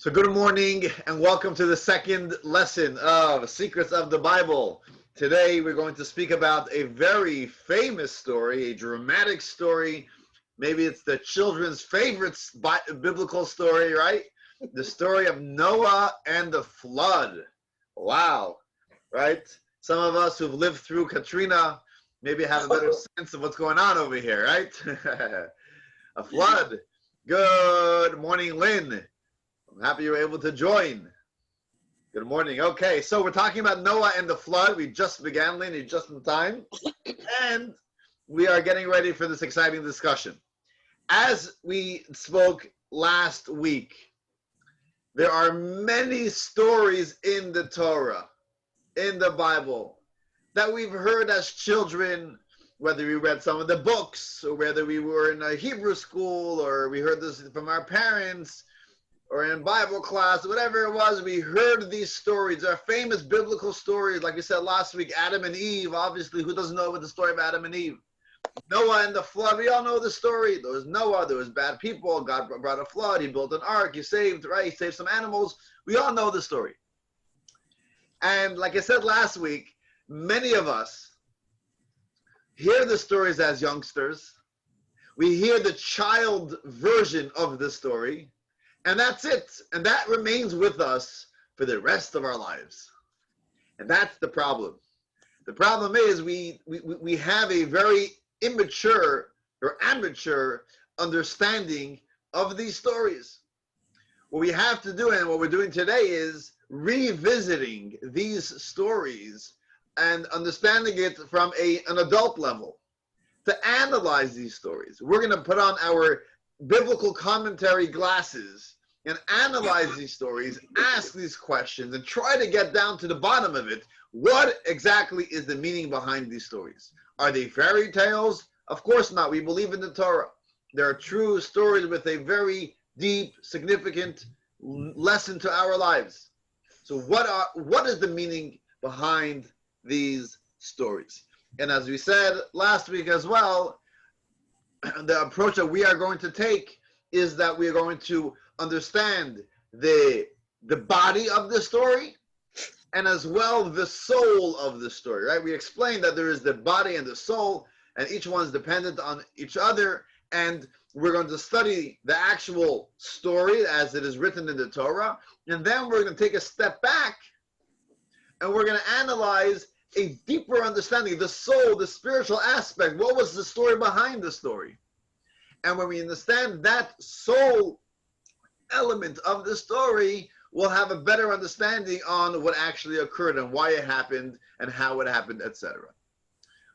So good morning and welcome to the second lesson of Secrets of the Bible. Today we're going to speak about a very famous story, a dramatic story. Maybe it's the children's favorite biblical story, right? The story of Noah and the flood. Wow, right? Some of us who've lived through Katrina maybe have a better sense of what's going on over here, right? A flood. Good morning, Lynn. I'm happy you were able to join. Good morning. Okay, so we're talking about Noah and the flood. We just began, Lynn, you're just in time. And we are getting ready for this exciting discussion. As we spoke last week, there are many stories in the Torah, in the Bible, that we've heard as children, whether we read some of the books, or whether we were in a Hebrew school, or we heard this from our parents, or in Bible class, whatever it was, we heard these stories. They're famous biblical stories, like we said last week, Adam and Eve. Obviously, who doesn't know about the story of Adam and Eve? Noah and the flood, we all know the story. There was Noah, there was bad people, God brought a flood, he built an ark, he saved, right? He saved some animals. We all know the story. And like I said last week, many of us hear the stories as youngsters. We hear the child version of the story. And that's it. And that remains with us for the rest of our lives. And that's the problem. The problem is we have a very immature or amateur understanding of these stories. What we have to do, and what we're doing today, is revisiting these stories and understanding it from an adult level. To analyze these stories, we're going to put on our biblical commentary glasses and analyze these stories, ask these questions, and try to get down to the bottom of it. What exactly is the meaning behind these stories? Are they fairy tales? Of course not. We believe in the Torah. There are true stories with a very deep, significant lesson to our lives. So what is the meaning behind these stories? And as we said last week as well, the approach that we are going to take is that we are going to understand the body of the story and as well the soul of the story, right? We explained that there is the body and the soul, and each one's dependent on each other, and we're going to study the actual story as it is written in the Torah, and then we're going to take a step back and we're going to analyze a deeper understanding, the soul, the spiritual aspect. What was the story behind the story? And when we understand that soul element of the story, we'll have a better understanding on what actually occurred and why it happened and how it happened, etc.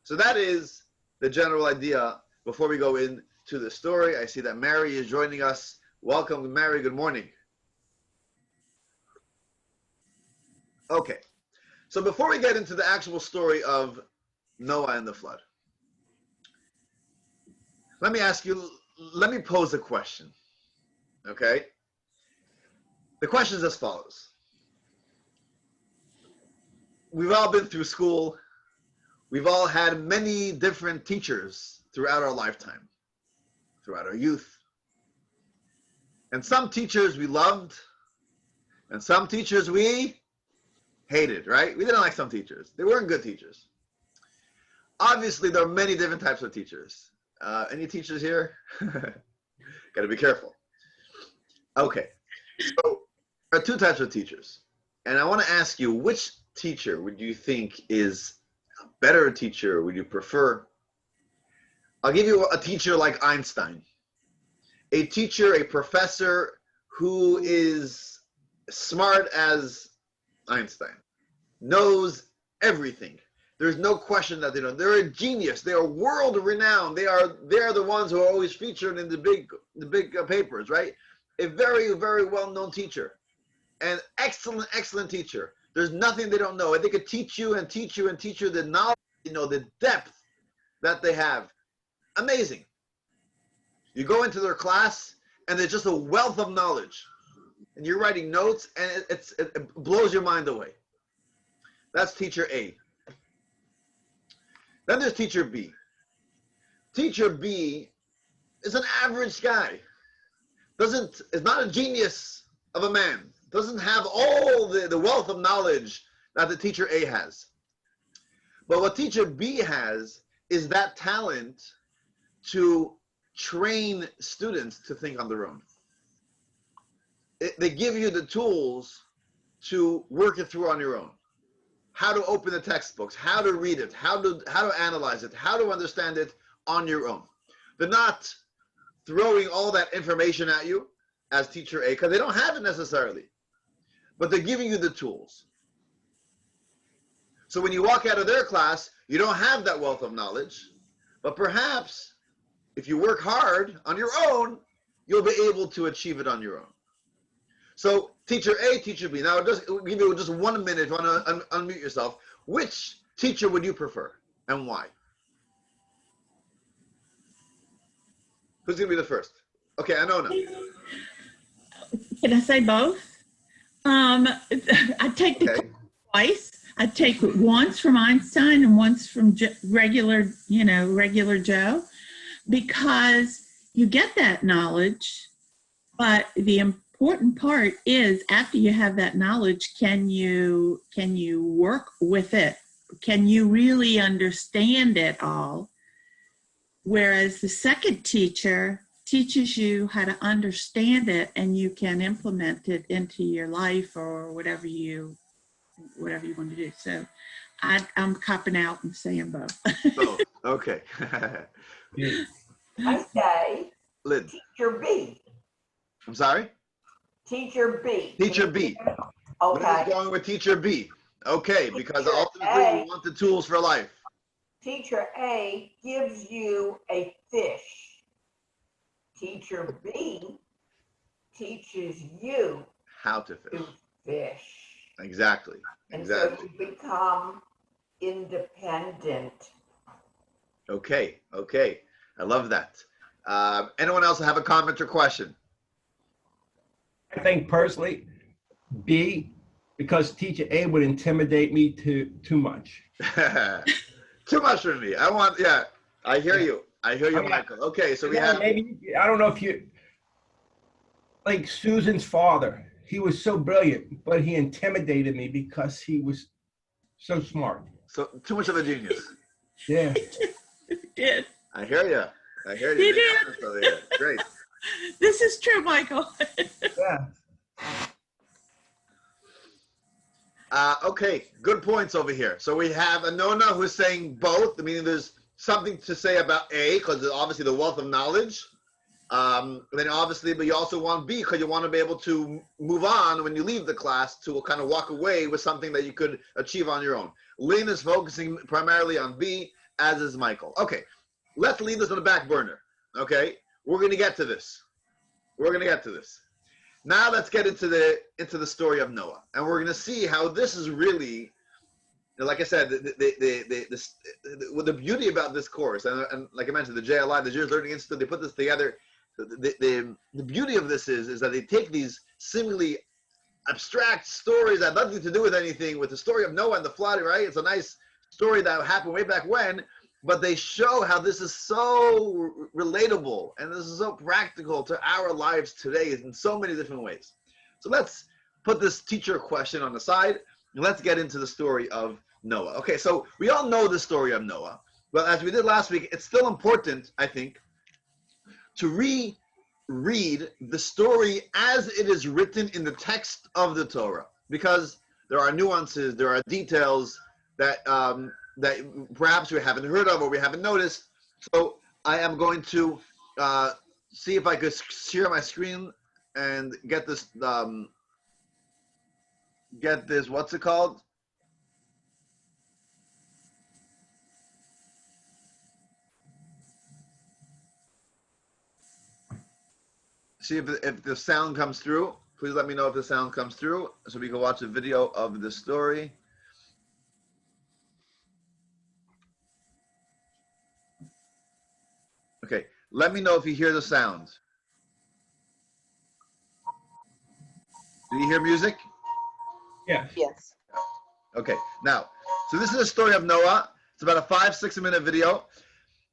So that is the general idea. Before we go into the story, I see that Mary is joining us. Welcome, Mary. Good morning. Okay. So before we get into the actual story of Noah and the flood, let me pose a question, okay? The question is as follows. We've all been through school. We've all had many different teachers throughout our lifetime, throughout our youth. And some teachers we loved, and some teachers we hated, right? We didn't like some teachers. They weren't good teachers. Obviously, there are many different types of teachers. Any teachers here? Got to be careful. Okay, so there are two types of teachers. And I want to ask you, which teacher would you think is a better teacher? Would you prefer? I'll give you a teacher like Einstein. A teacher, a professor who is smart as Einstein, knows everything. There's no question that they don't. They're a genius. They are world renowned. They are the ones who are always featured in the big papers, right? A very, very well-known teacher, an excellent teacher. There's nothing they don't know, and they could teach you and teach you and teach you the knowledge, the depth that they have. Amazing. You go into their class, and there's just a wealth of knowledge, and you're writing notes, and it blows your mind away. That's teacher A. Then there's teacher B. Teacher B is an average guy. Is not a genius of a man, doesn't have all the wealth of knowledge that the teacher A has. But what teacher B has is that talent to train students to think on their own. They give you the tools to work it through on your own. How to open the textbooks, how to read it, how to analyze it, how to understand it on your own. They're not throwing all that information at you as teacher A, because they don't have it necessarily, but they're giving you the tools. So when you walk out of their class, you don't have that wealth of knowledge, but perhaps if you work hard on your own, you'll be able to achieve it on your own. So teacher A, teacher B. Now, just give you just 1 minute if you want to unmute yourself. Which teacher would you prefer and why? Who's going to be the first? Okay, Anona. Can I say both? I take the Okay. twice. I take it once from Einstein and once from regular Joe, because you get that knowledge, but the important part is after you have that knowledge, can you work with it? Can you really understand it all? Whereas the second teacher teaches you how to understand it and you can implement it into your life or whatever you want to do. So I'm copping out and saying both. Both. Okay. I say Lynn. teacher B. I'm sorry? Teacher B. Teacher B. Okay. Lynn's going with teacher B. Okay, because Teacher ultimately A. we want the tools for life. Teacher A gives you a fish. Teacher B teaches you How to fish. to fish. Exactly. And Exactly. so you become independent. Okay. Okay. I love that. Anyone else have a comment or question? I think personally, B, because teacher A would intimidate me too much. Too much for me. I hear you. I hear you, Okay. Michael. Okay, so we Yeah, have, maybe, I don't know if you, like Susan's father, he was so brilliant, but he intimidated me because he was so smart. so too much of a genius. Yeah. Did. I hear you. I hear you. You Big did. comments over here. Great. This is true, Michael. Yeah. Okay, good points over here. So we have Anona who's saying both. I mean, there's something to say about A, because obviously the wealth of knowledge. Then obviously, but you also want B, because you want to be able to move on when you leave the class to kind of walk away with something that you could achieve on your own. Lynn is focusing primarily on B, as is Michael. Okay, let's leave this on the back burner. Okay, we're going to get to this. We're going to get to this. Now let's get into the story of Noah, and we're going to see how this is really, like I said, the beauty about this course, and like I mentioned, the JLI, the Jewish Learning Institute, they put this together. The beauty of this is that they take these seemingly abstract stories that have nothing to do with anything, with the story of Noah and the flood, right? It's a nice story that happened way back when, but they show how this is so relatable and this is so practical to our lives today in so many different ways. So let's put this teacher question on the side and let's get into the story of Noah. Okay, so we all know the story of Noah, but as we did last week, it's still important, I think, to reread the story as it is written in the text of the Torah, because there are nuances, there are details that that perhaps we haven't heard of or we haven't noticed. So I am going to see if I could share my screen and get this, what's it called? See if the sound comes through. Please let me know if the sound comes through so we can watch a video of the story. Okay, let me know if you hear the sound. Do you hear music? Yes. Yes. Okay, now, so this is the story of Noah. It's about a 5-6 minute video.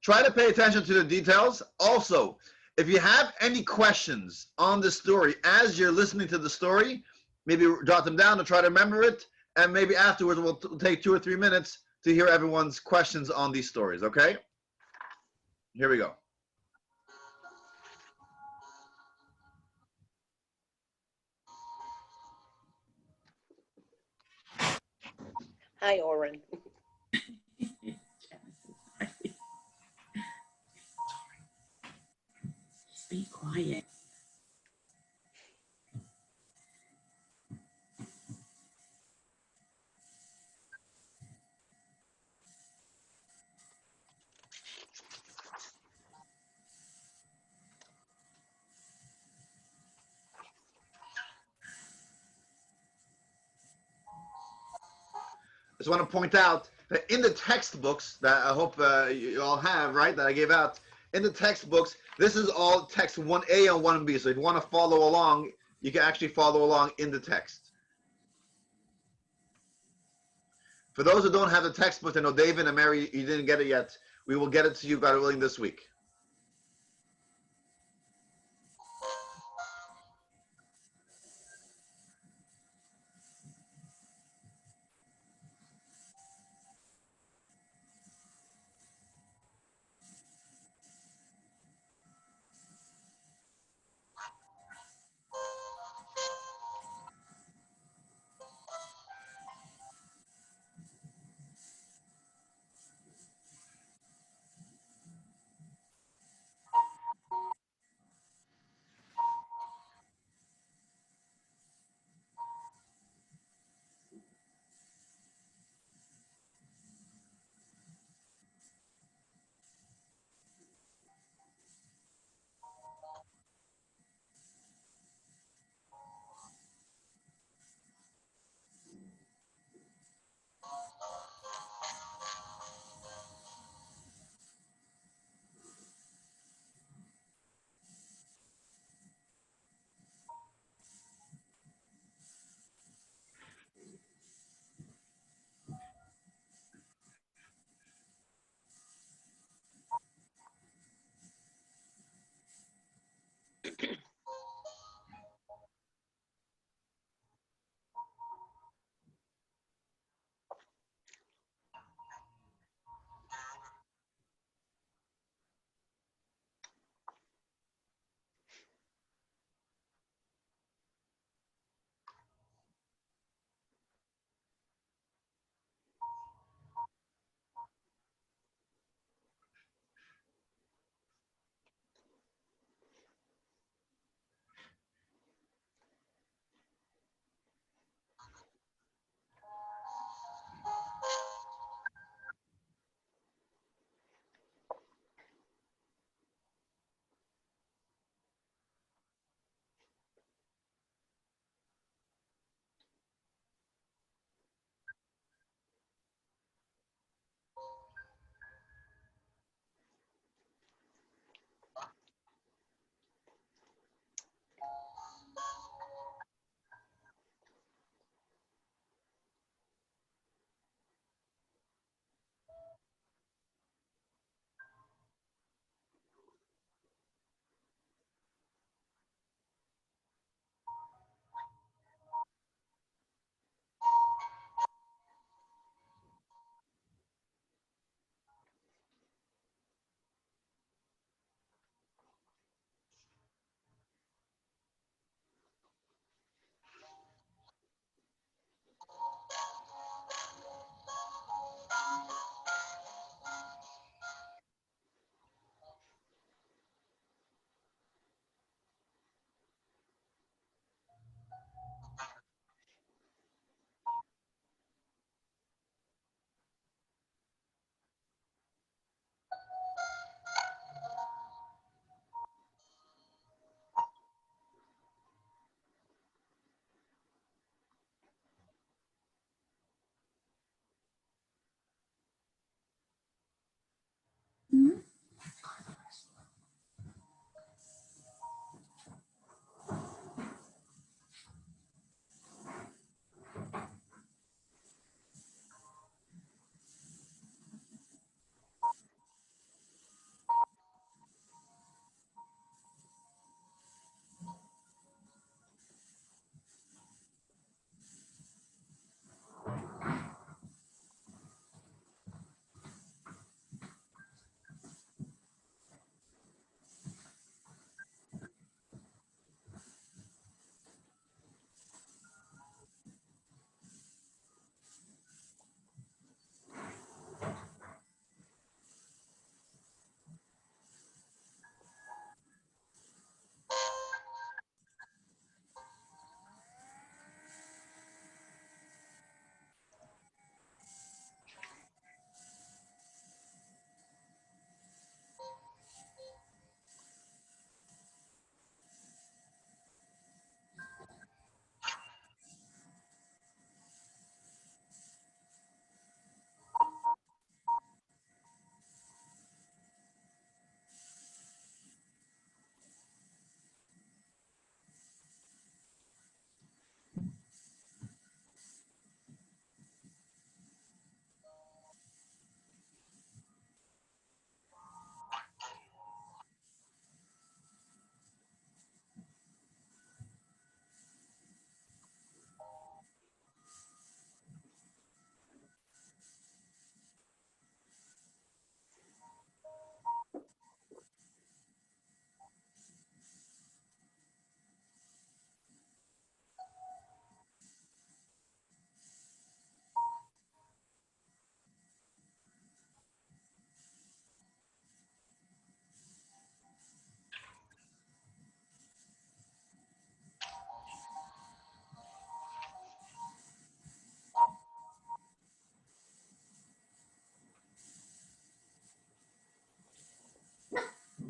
Try to pay attention to the details. Also, If you have any questions on the story as you're listening to the story, maybe jot them down to try to remember it, and maybe afterwards we'll take 2 or 3 minutes to hear everyone's questions on these stories, okay? Here we go. Hi, Oren. Genesis, right? Just be quiet. I just want to point out that in the textbooks that I hope you all have, right, that I gave out, in the textbooks, this is all text 1A and 1B. So if you want to follow along, you can actually follow along in the text. For those who don't have the textbook, I know David and Mary, you didn't get it yet. We will get it to you, God willing, this week.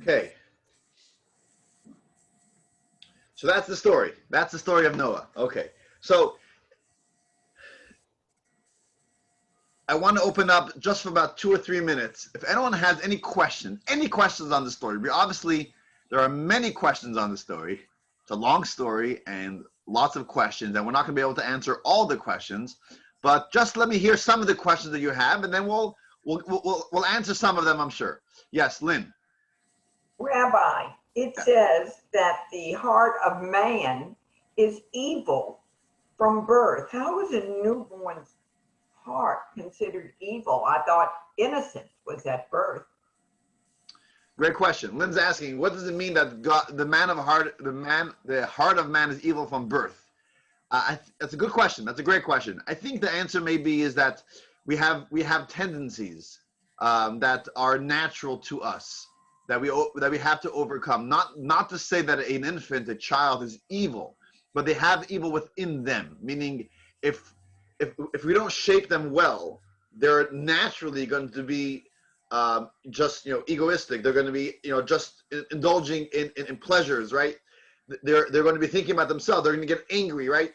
Okay. So that's the story. That's the story of Noah. Okay. So I want to open up just for about 2 or 3 minutes. If anyone has any questions on the story, obviously there are many questions on the story. It's a long story and lots of questions, and we're not going to be able to answer all the questions. But just let me hear some of the questions that you have, and then we'll answer some of them, I'm sure. Yes, Lynn. Rabbi, it says that the heart of man is evil from birth. How is a newborn's heart considered evil? I thought innocence was at birth. Great question. Lynn's asking, what does it mean that God, the heart of man is evil from birth? That's a good question. That's a great question. I think the answer maybe is that we have tendencies that are natural to us, that we have to overcome. Not to say that an infant, a child, is evil, but they have evil within them. Meaning, if we don't shape them well, they're naturally going to be just egoistic. They're going to be just indulging in pleasures, right? They're going to be thinking about themselves. They're going to get angry, right?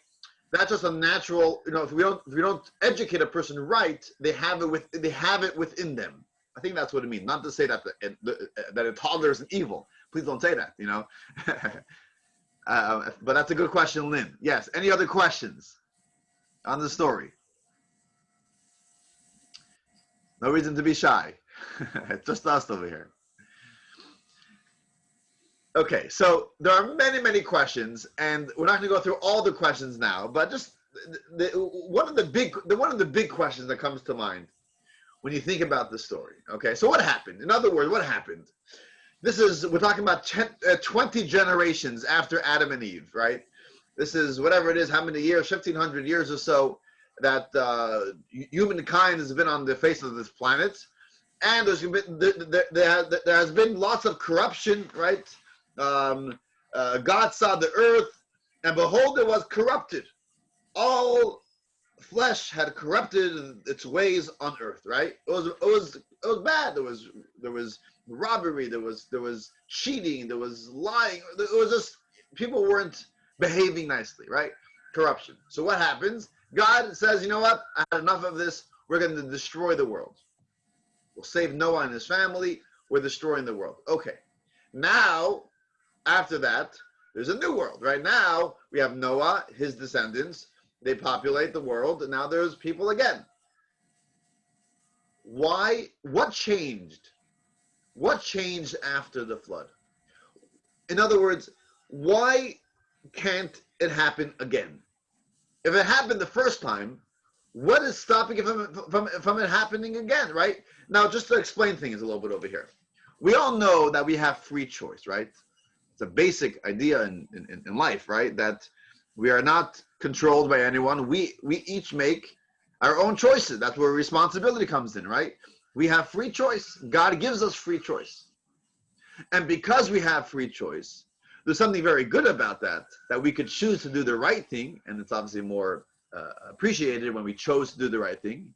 That's just a natural. If we don't educate a person right, they have it within them. I think that's what it means. Not to say that that a toddler is evil. Please don't say that. But that's a good question, Lynn. Yes. Any other questions on the story? No reason to be shy. It's just us over here. Okay, so there are many, many questions, and we're not going to go through all the questions now. But just one of the big questions that comes to mind when you think about the story. Okay, so what happened? In other words, what happened? We're talking about 20 generations after Adam and Eve, right? This is whatever it is, how many years, 1,500 years or so that humankind has been on the face of this planet. And there has been lots of corruption, right? God saw the earth, and behold, it was corrupted. All flesh had corrupted its ways on earth, right? It was bad. There was robbery. There was cheating. There was lying. It was just people weren't behaving nicely, right? Corruption. So what happens? God says, you know what? I had enough of this. We're going to destroy the world. We'll save Noah and his family. We're destroying the world. Okay. Now, after that, there's a new world. Right now, we have Noah, his descendants. They populate the world, and now there's people again. Why? What changed? What changed after the flood? In other words, why can't it happen again? If it happened the first time, what is stopping it from it happening again, right? Now, just to explain things a little bit over here. We all know that we have free choice, right? It's a basic idea in life, right? That we are not controlled by anyone. We each make our own choices. That's where responsibility comes in, right? We have free choice. God gives us free choice. And because we have free choice, there's something very good about that we could choose to do the right thing, and it's obviously more appreciated when we chose to do the right thing.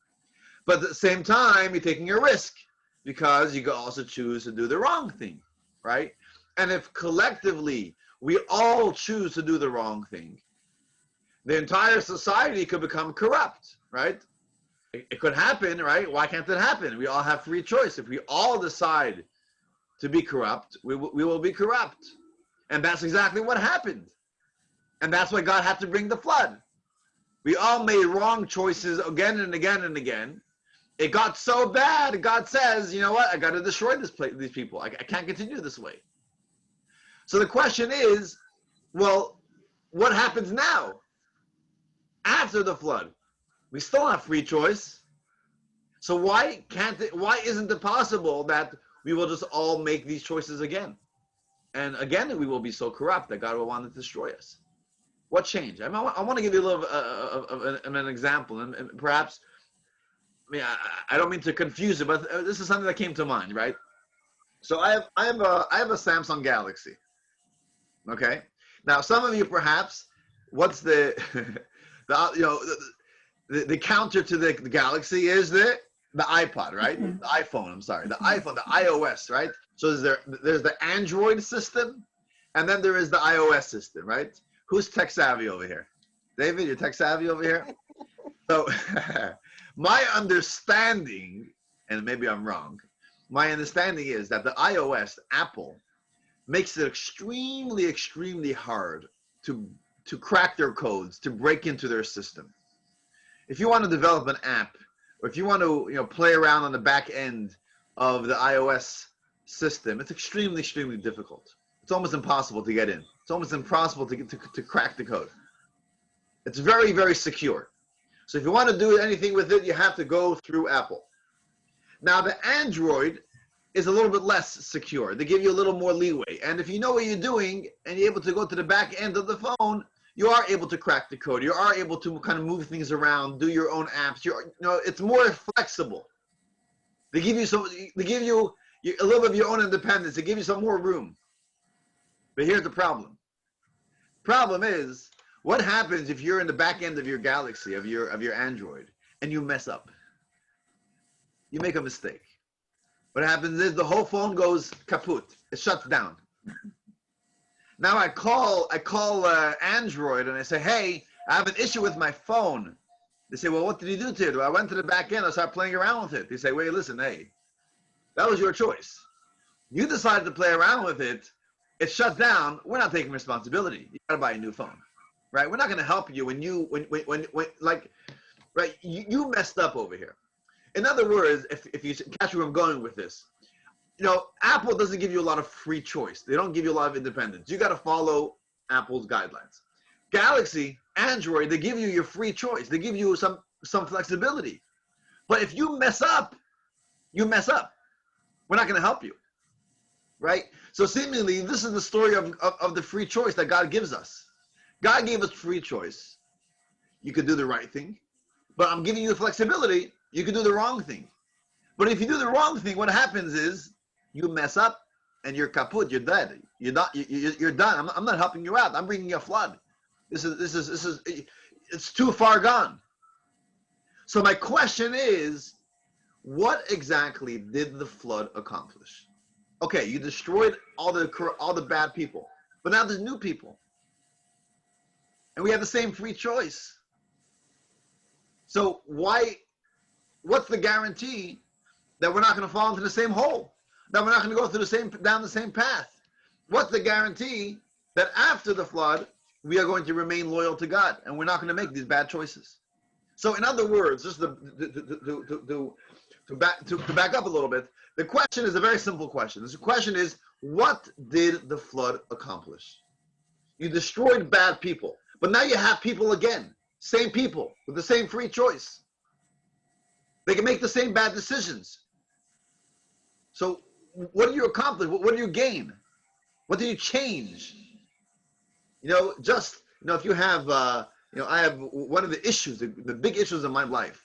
But at the same time, you're taking a risk because you could also choose to do the wrong thing, right? And if collectively we all choose to do the wrong thing, the entire society could become corrupt, right? It could happen, right? Why can't it happen? We all have free choice. If we all decide to be corrupt, we will be corrupt. And that's exactly what happened. And that's why God had to bring the flood. We all made wrong choices again and again and again. It got so bad, God says, you know what? I got to destroy these people. I can't continue this way. So the question is, well, what happens now? After the flood, we still have free choice. So why isn't it possible that we will just all make these choices again? And again, we will be so corrupt that God will want to destroy us. What changed? I want to give you a little of an example, and perhaps, I don't mean to confuse it, but this is something that came to mind, right? So I have a Samsung Galaxy. Okay. Now, some of you perhaps, what's the the counter to the Galaxy is the the iPod, right? Mhm. The iPhone, I'm sorry. The iPhone, the iOS, right? So there's the Android system, and then there is the iOS system, right? Who's tech savvy over here? David, you're tech savvy over here? So my understanding, and maybe I'm wrong, my understanding is that the iOS, Apple, makes it extremely, extremely hard to crack their codes, to break into their system. If you want to develop an app, or if you want to play around on the back end of the iOS system, it's extremely, extremely difficult. It's almost impossible to get in. It's almost impossible to crack the code. It's very, very secure. So if you want to do anything with it, you have to go through Apple. Now the Android is a little bit less secure. They give you a little more leeway. And if you know what you're doing and you're able to go to the back end of the phone, you are able to crack the code. You are able to kind of move things around, do your own apps. It's more flexible. They give you a little bit of your own independence. They give you some more room. But here's the problem. Problem is, what happens if you're in the back end of your Galaxy, of your Android, and you mess up? You make a mistake. What happens is the whole phone goes kaput. It shuts down. Now I call Android and I say, hey, I have an issue with my phone. They say, well, what did you do to it? Well, I went to the back end. I started playing around with it. They say, wait, listen, hey, that was your choice. You decided to play around with it. It shut down. We're not taking responsibility. You got to buy a new phone, right? We're not going to help you when you messed up over here. In other words, if you catch where I'm going with this, Apple doesn't give you a lot of free choice. They don't give you a lot of independence. You got to follow Apple's guidelines. Galaxy, Android, they give you your free choice. They give you some flexibility. But if you mess up, you mess up. We're not going to help you, right? So seemingly, this is the story of the free choice that God gives us. God gave us free choice. You could do the right thing, but I'm giving you the flexibility. You can do the wrong thing. But if you do the wrong thing, what happens is you mess up and you're kaput. You're dead. You're done. I'm not helping you out. I'm bringing you a flood. It's too far gone. So my question is, what exactly did the flood accomplish? Okay, you destroyed all the bad people, but now there's new people, and we have the same free choice. So what's the guarantee that we're not going to fall into the same hole, that we're not going to go down the same path? What's the guarantee that after the flood we are going to remain loyal to God and we're not going to make these bad choices? So in other words, just to back up a little bit, the question is a very simple question. The question is, what did the flood accomplish? You destroyed bad people, but now you have people again, same people with the same free choice. They can make the same bad decisions. So what do you accomplish? What do you gain? What do you change? If you have, I have one of the issues, the big issues in my life.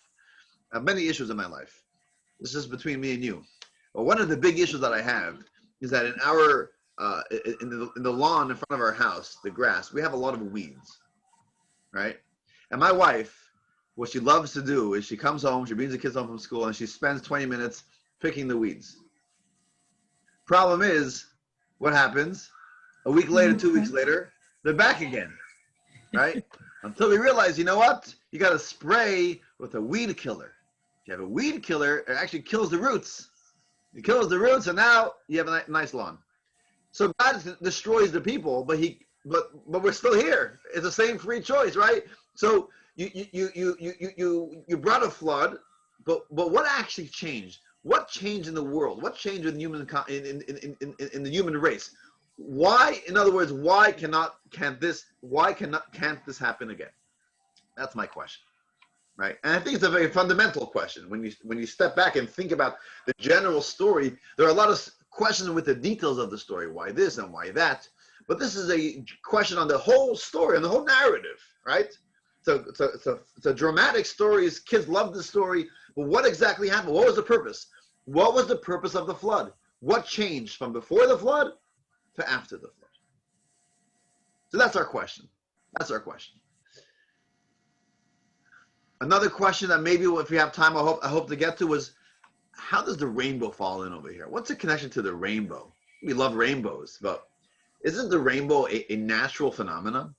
I have many issues in my life. This is between me and you. But one of the big issues that I have is that in the lawn in front of our house, the grass, we have a lot of weeds, right? And my wife, what she loves to do is she comes home, she brings the kids home from school, and she spends 20 minutes picking the weeds. Problem is, what happens? A week later, 2 weeks later, they're back again, right? Until we realize, you know what? You got to spray with a weed killer. If you have a weed killer, it actually kills the roots. It kills the roots, and now you have a nice lawn. So God destroys the people, but we're still here. It's the same free choice, right? So you brought a flood, but what actually changed? What changed in the world? What changed in the human race? Why, in other words, why can't this happen again? That's my question, right? And I think it's a very fundamental question. When you step back and think about the general story, there are a lot of questions with the details of the story. Why this and why that? But this is a question on the whole story and the whole narrative, right? So it's a dramatic story. Kids love the story. But what exactly happened? What was the purpose? What was the purpose of the flood? What changed from before the flood to after the flood? So that's our question. Another question that maybe if we have time, I hope to get to was, how does the rainbow fall in over here? What's the connection to the rainbow? We love rainbows, but isn't the rainbow a natural phenomenon?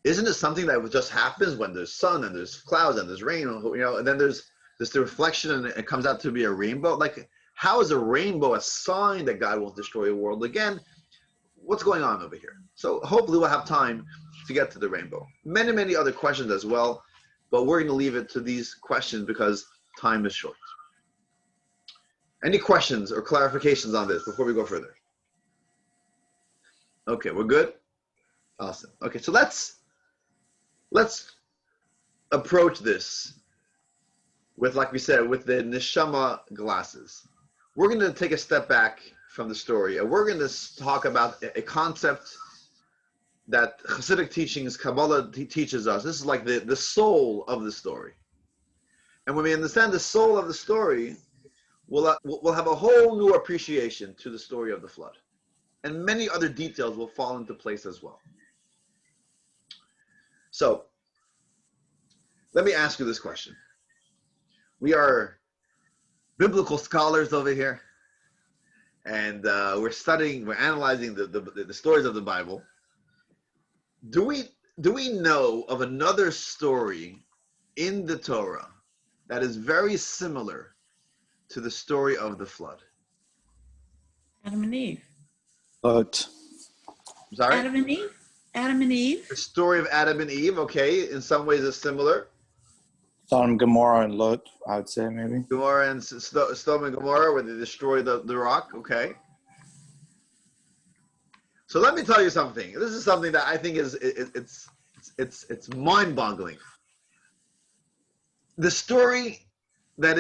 Isn't it something that just happens when there's sun and there's clouds and there's rain, and then there's the reflection and it comes out to be a rainbow? Like, how is a rainbow a sign that God won't destroy the world again? What's going on over here? So hopefully we'll have time to get to the rainbow. Many, many other questions as well, but we're going to leave it to these questions because time is short. Any questions or clarifications on this before we go further? Okay, we're good? Awesome. Okay, so let's approach this with, like we said, with the neshama glasses. We're going to take a step back from the story, and we're going to talk about a concept that Hasidic teachings, Kabbalah teaches us. This is like the soul of the story. And when we understand the soul of the story, we'll have a whole new appreciation to the story of the flood. And many other details will fall into place as well. So, let me ask you this question. We are biblical scholars over here, and we're analyzing the stories of the Bible. Do we know of another story in the Torah that is very similar to the story of the flood? Adam and Eve. Lot. I'm sorry? Adam and Eve. Adam and Eve. The story of Adam and Eve, okay, in some ways is similar. Sodom, Gomorrah, and Lot, I would say, maybe. Gomorrah and Sodom and Gomorrah, where they destroyed the rock, okay. So let me tell you something. This is something that I think it's mind-boggling. The story that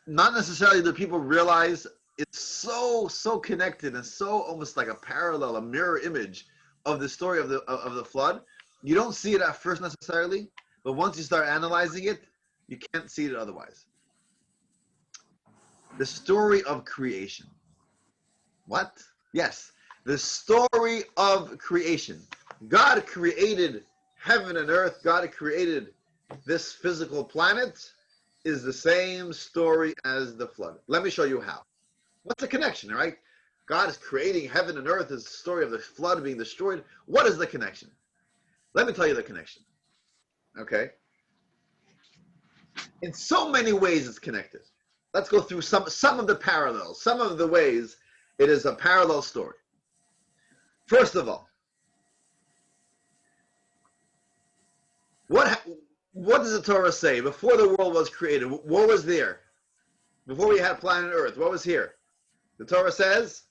not necessarily the people realize, it's so connected and so almost like a parallel, a mirror image of the story of the flood. You don't see it at first necessarily, but once you start analyzing it, you can't see it otherwise. The story of creation. What? Yes, the story of creation. God created heaven and earth. God created this physical planet. Is the same story as the flood. Let me show you how. What's the connection, right? God is creating heaven and earth. Is the story of the flood being destroyed. What is the connection? Let me tell you the connection. Okay? In so many ways it's connected. Let's go through some of the parallels, some of the ways it is a parallel story. First of all, what does the Torah say? Before the world was created, what was there? Before we had planet Earth, what was here? The Torah says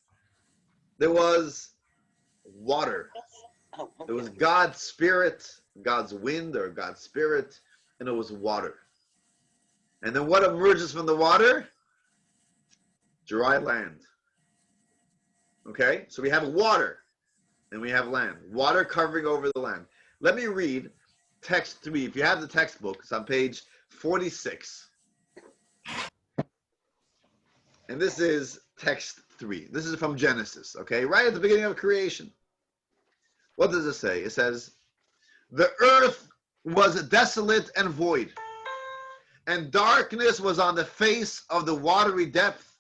there was water. There was God's spirit, God's wind or God's spirit, and it was water. And then what emerges from the water? Dry land. Okay? So we have water and we have land. Water covering over the land. Let me read text 3. If you have the textbook, it's on page 46. And this is text 3. This is from Genesis, okay? Right at the beginning of creation. What does it say? It says, the earth was desolate and void, and darkness was on the face of the watery depth,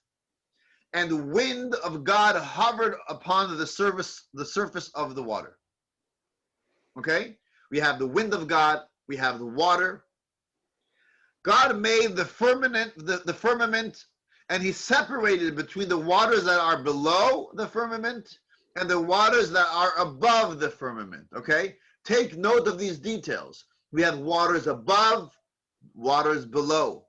and the wind of God hovered upon the surface of the water. Okay? We have the wind of God, we have the water. God made the firmament, the firmament, and he separated between the waters that are below the firmament and the waters that are above the firmament. Okay? Take note of these details. We have waters above, waters below.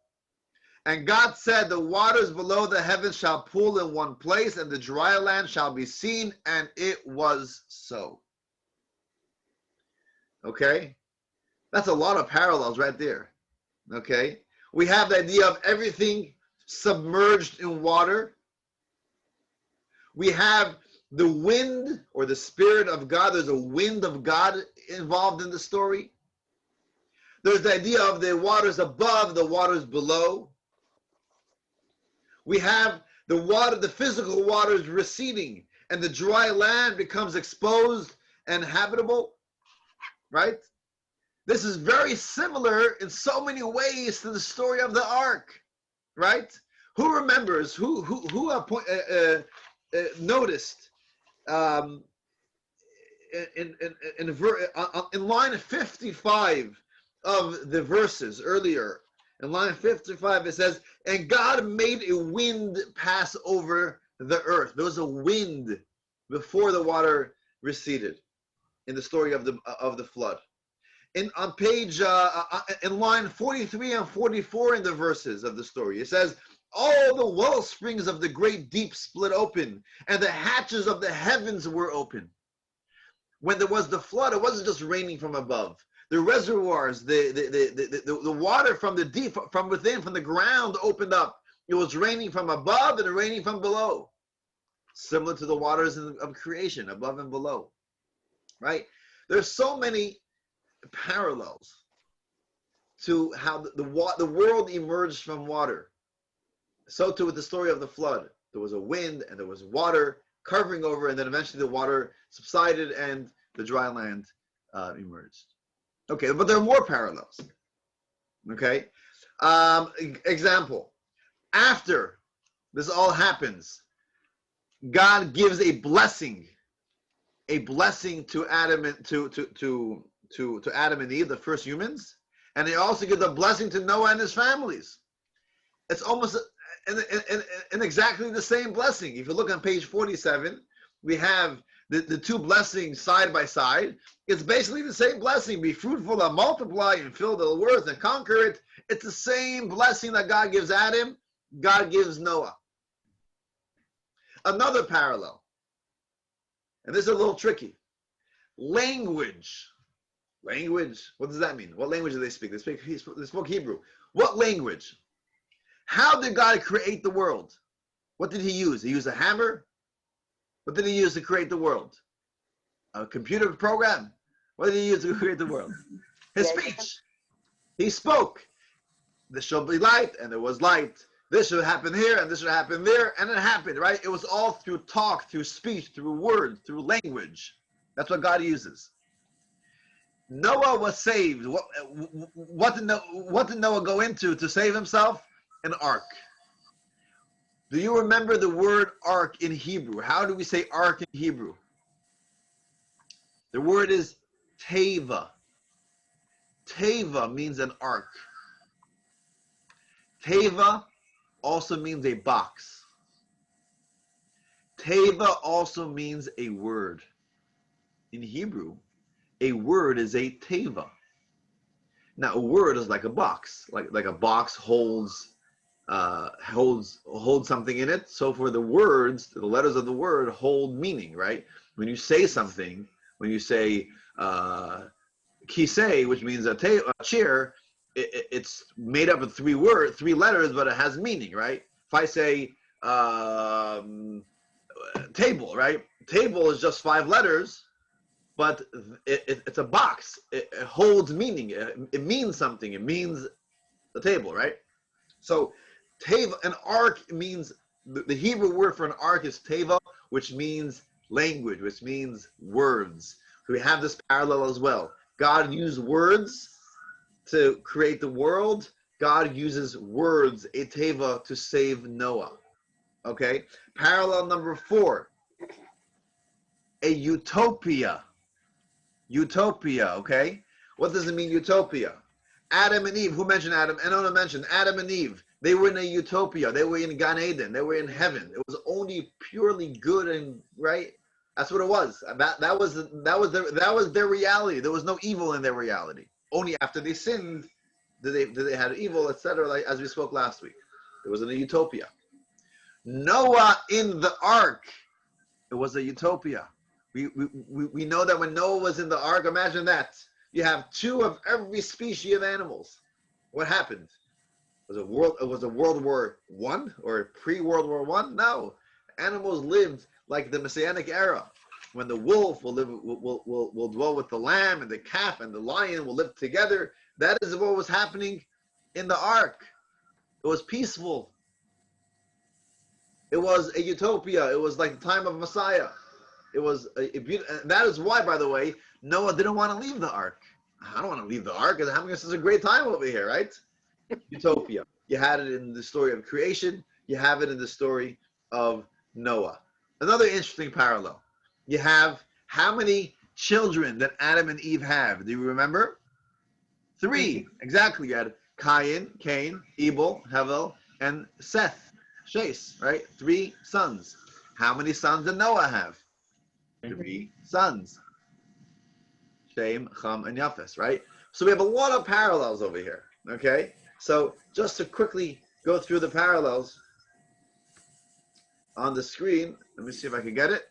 And God said, the waters below the heavens shall pool in one place, and the dry land shall be seen, and it was so. Okay? That's a lot of parallels right there. Okay? We have the idea of everything submerged in water. We have the wind or the spirit of God. There's a wind of God involved in the story. There's the idea of the waters above, the waters below. We have the water, the physical waters receding, and the dry land becomes exposed and habitable, right? This is very similar in so many ways to the story of the ark. right? Who remembers? Who noticed in line 55 of the verses earlier? In line 55, it says, "And God made a wind pass over the earth." There was a wind before the water receded in the story of the flood. On page in line 43 and 44 in the verses of the story, it says, "All the well springs of the great deep split open, and the hatches of the heavens were open." When there was the flood, it wasn't just raining from above. The reservoirs, the water from the deep, from within, from the ground opened up. It was raining from above and raining from below, similar to the waters of creation, above and below, right? There's so many parallels to how the world emerged from water. So too with the story of the flood. There was a wind and there was water covering over, and then eventually the water subsided and the dry land emerged. Okay, but there are more parallels. Okay, example. After this all happens, God gives a blessing to Adam and to Adam and Eve, the first humans, and he also gives a blessing to Noah and his families. It's almost in exactly the same blessing. If you look on page 47, we have the two blessings side by side. It's basically the same blessing: be fruitful and multiply and fill the earth and conquer it. It's the same blessing that God gives Adam, God gives Noah. Another parallel, and this is a little tricky. Language. What does that mean? What language do they speak? They spoke Hebrew. What language? How did God create the world? What did he use? He used a hammer? What did he use to create the world? A computer program? What did he use to create the world? His speech. He spoke. There shall be light, and there was light. This should happen here, and this should happen there, and it happened, right? It was all through talk, through speech, through word, through language. That's what God uses. Noah was saved. What did Noah go into to save himself? An ark. Do you remember the word ark in Hebrew? How do we say ark in Hebrew? The word is teva. Teva means an ark. Teva also means a box. Teva also means a word. In Hebrew, a word is a teva. Now, a word is like a box. Like a box holds something in it. So for the words, the letters of the word hold meaning, right? When you say something, when you say kisei, which means a chair, it's made up of three letters, but it has meaning, right? If I say table, right? Table is just 5 letters, but it's a box. It holds meaning. It means something. It means the table, right? So teva, an ark means, the Hebrew word for an ark is teva, which means language, which means words. So we have this parallel as well. God used words to create the world. God uses words, a teva, to save Noah. Okay? Parallel number 4. A utopia. Utopia, okay? What does it mean, utopia? Adam and Eve, who mentioned Adam? Anona mentioned Adam and Eve. They were in a utopia. They were in Gan Eden. They were in heaven. It was only purely good and right. That's what it was. That was their reality. There was no evil in their reality. Only after they sinned did they have evil, etc. Like as we spoke last week. It was in a utopia. Noah in the ark. It was a utopia. We know that when Noah was in the ark, imagine that. You have 2 of every species of animals. What happened? Was it World War I or pre-World War I? No. Animals lived like the Messianic era, when the wolf will dwell with the lamb, and the calf and the lion will live together. That is what was happening in the ark. It was peaceful. It was a utopia. It was like the time of Messiah. It was a beautiful. That is why, by the way, Noah didn't want to leave the ark. I don't want to leave the ark because I'm having such a great time over here, right? Utopia. You had it in the story of creation. You have it in the story of Noah. Another interesting parallel. You have how many children that Adam and Eve have? Do you remember? 3. Exactly. You had Cain, Abel, Hevel, and Seth, Shase, right? 3 sons. How many sons did Noah have? 3 sons. Shem, Ham, and Japheth, right? So we have a lot of parallels over here, okay? So just to quickly go through the parallels on the screen, let me see if I can get it.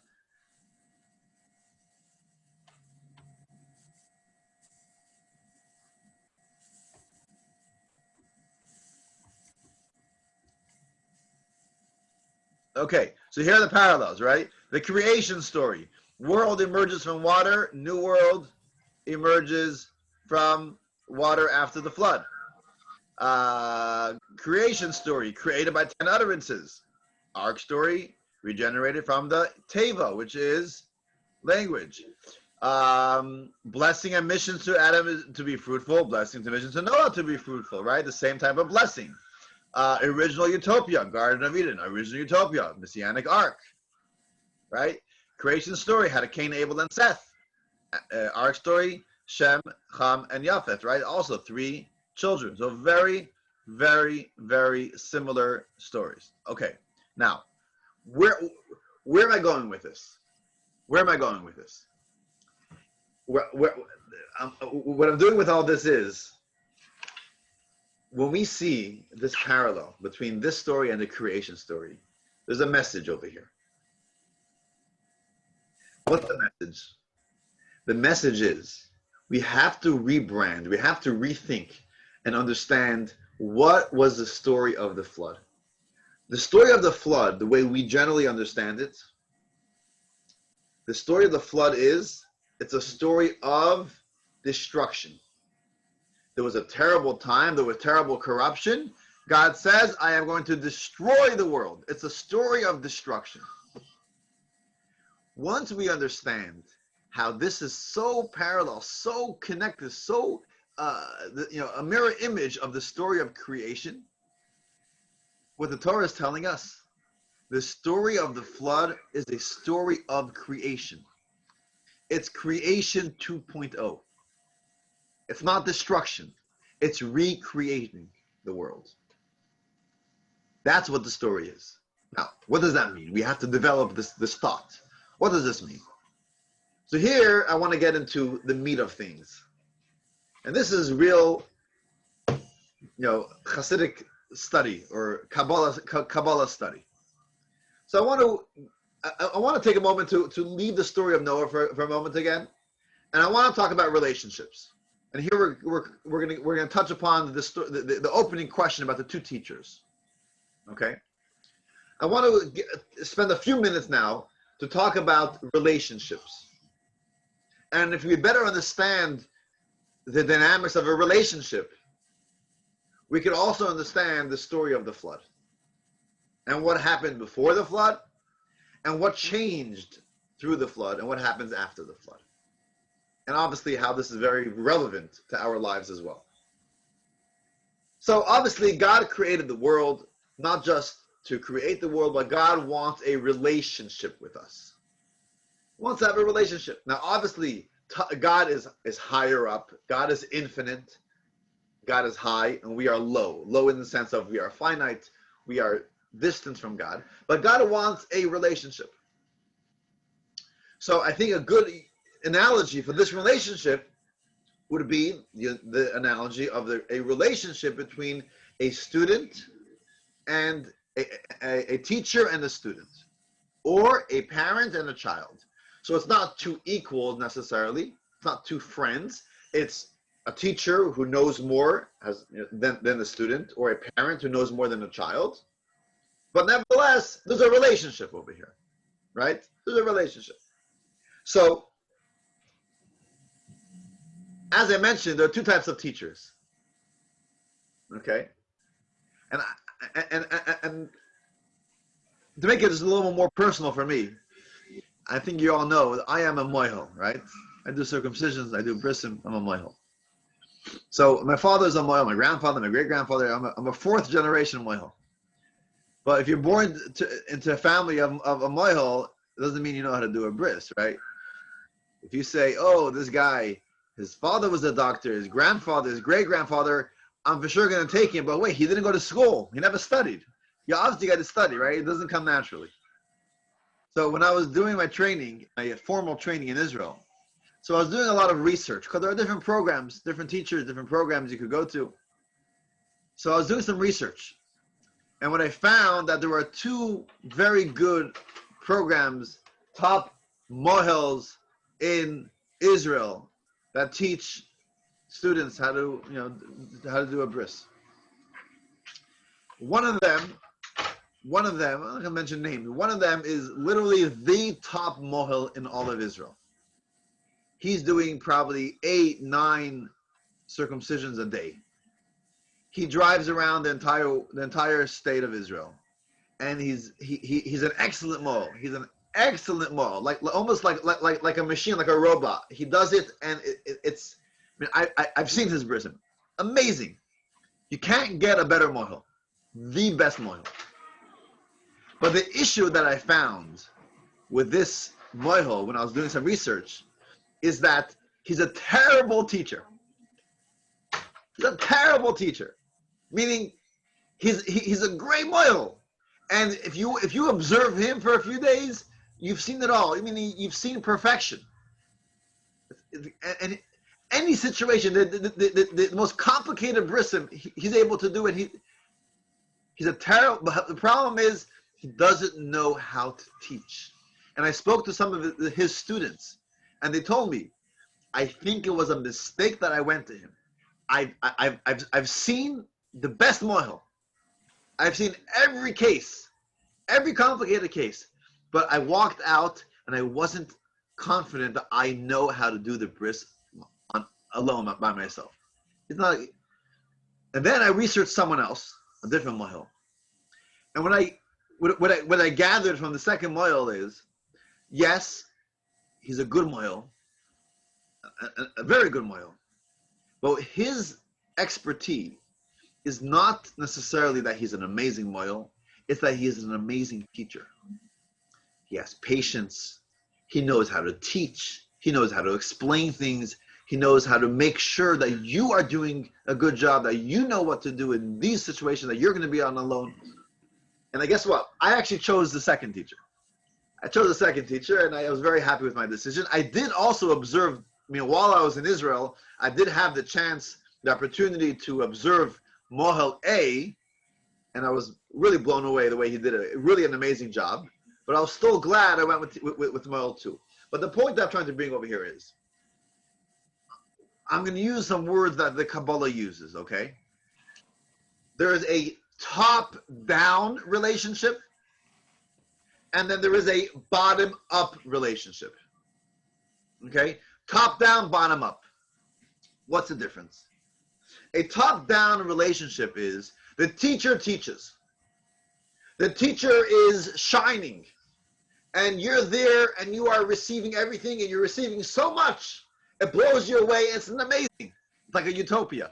Okay, so here are the parallels, right? The creation story. World emerges from water, new world emerges from water after the flood. Creation story, created by 10 utterances. Ark story, regenerated from the Teva, which is language. Blessing and missions to Adam to be fruitful, blessing to missions to Noah to be fruitful, right? The same type of blessing. Original utopia, Garden of Eden. Original utopia, Messianic Ark, right? Creation story, had a Cain, Abel, and Seth. Ark story, Shem, Ham, and Japheth, right? Also 3 children. So very, very, very similar stories. Okay, now, where am I going with this? Where am I going with this? What I'm doing with all this is, when we see this parallel between this story and the creation story, there's a message over here. What's the message? The message is we have to rebrand, we have to rethink and understand what was the story of the flood. The story of the flood, the way we generally understand it, the story of the flood is, it's a story of destruction. There was a terrible time, there was terrible corruption. God says, I am going to destroy the world. It's a story of destruction. Once we understand how this is so parallel, so connected, so a mirror image of the story of creation, what the Torah is telling us, the story of the flood is a story of creation. It's creation 2.0. It's not destruction. It's recreating the world. That's what the story is. Now, what does that mean? We have to develop this thought. What does this mean? So here, I want to get into the meat of things. And this is real, Hasidic study or Kabbalah study. So I want to take a moment to leave the story of Noah for a moment again. And I want to talk about relationships. And here we're going to touch upon the opening question about the 2 teachers. Okay? I want to spend a few minutes now to talk about relationships. And if we better understand the dynamics of a relationship, we can also understand the story of the flood and what happened before the flood and what changed through the flood and what happens after the flood. And obviously how this is very relevant to our lives as well. So obviously God created the world not just to create the world, but God wants a relationship with us. He wants to have a relationship. Now obviously God is higher up. God is infinite. God is high and we are low. Low in the sense of we are finite. We are distant from God. But God wants a relationship. So I think a good analogy for this relationship would be the analogy of a relationship between a student and a teacher and a student, or a parent and a child. So it's not 2 equals necessarily. It's not 2 friends. It's a teacher who knows more than the student, or a parent who knows more than a child. But nevertheless, there's a relationship over here, right? There's a relationship. So, as I mentioned, there are 2 types of teachers. Okay, and to make it just a little more personal for me, I think you all know that I am a moihel, right? I do circumcisions, I do brisim, I'm a moihel. So my father's a Moil, my grandfather, my great-grandfather. I'm a fourth generation Moil. But if you're born into a family of a Moil, it doesn't mean you know how to do a bris, right? If you say, oh, this guy, his father was a doctor, his grandfather, his great-grandfather, I'm for sure going to take him. But wait, he didn't go to school. He never studied. You obviously got to study, right? It doesn't come naturally. So when I was doing my training, my formal training in Israel, so I was doing a lot of research because there are different programs, different teachers, different programs you could go to. So I was doing some research. And when I found that there were two very good programs, top mohels in Israel that teach students how to do a bris. One of them, I'm not going to mention names, one of them is literally the top mohel in all of Israel. He's doing probably 8, 9 circumcisions a day. He drives around the entire state of Israel, and he's an excellent mohel. He's an excellent mohel, almost like a machine, like a robot. He does it, and it's. I mean, I've seen his bris, amazing. You can't get a better mohel, the best mohel. But the issue that I found with this mohel when I was doing some research is that he's a terrible teacher. He's a terrible teacher, meaning he's a great mohel, and if you observe him for a few days, you've seen it all. I mean, you've seen perfection. And any situation, the most complicated brisim, he's able to do it. He's a terrible. But the problem is he doesn't know how to teach. And I spoke to some of his students, and they told me, I think it was a mistake that I went to him. I've seen the best mohel. I've seen every case, every complicated case, but I walked out and I wasn't confident that I know how to do the bris alone by myself. It's not. And then I researched someone else, a different mohel, and what I gathered from the second mohel is, yes, he's a good mohel, a very good mohel. But his expertise is not necessarily that he's an amazing mohel, it's that he is an amazing teacher. He has patience, he knows how to teach, he knows how to explain things, he knows how to make sure that you are doing a good job, that you know what to do in these situations, that you're going to be on alone. And I guess what? I actually chose the second teacher. I chose the second teacher, and I was very happy with my decision. I did also observe, while I was in Israel, I did have the opportunity to observe Mohel A, and I was really blown away the way he did it. Really an amazing job. But I was still glad I went with Mohel 2. But the point that I'm trying to bring over here is, I'm going to use some words that the Kabbalah uses, okay? There is a top-down relationship, and then there is a bottom-up relationship, okay? Top-down, bottom-up. What's the difference? A top-down relationship is the teacher teaches. The teacher is shining, and you're there, and you are receiving everything, and you're receiving so much. It blows you away. It's amazing. It's like a utopia.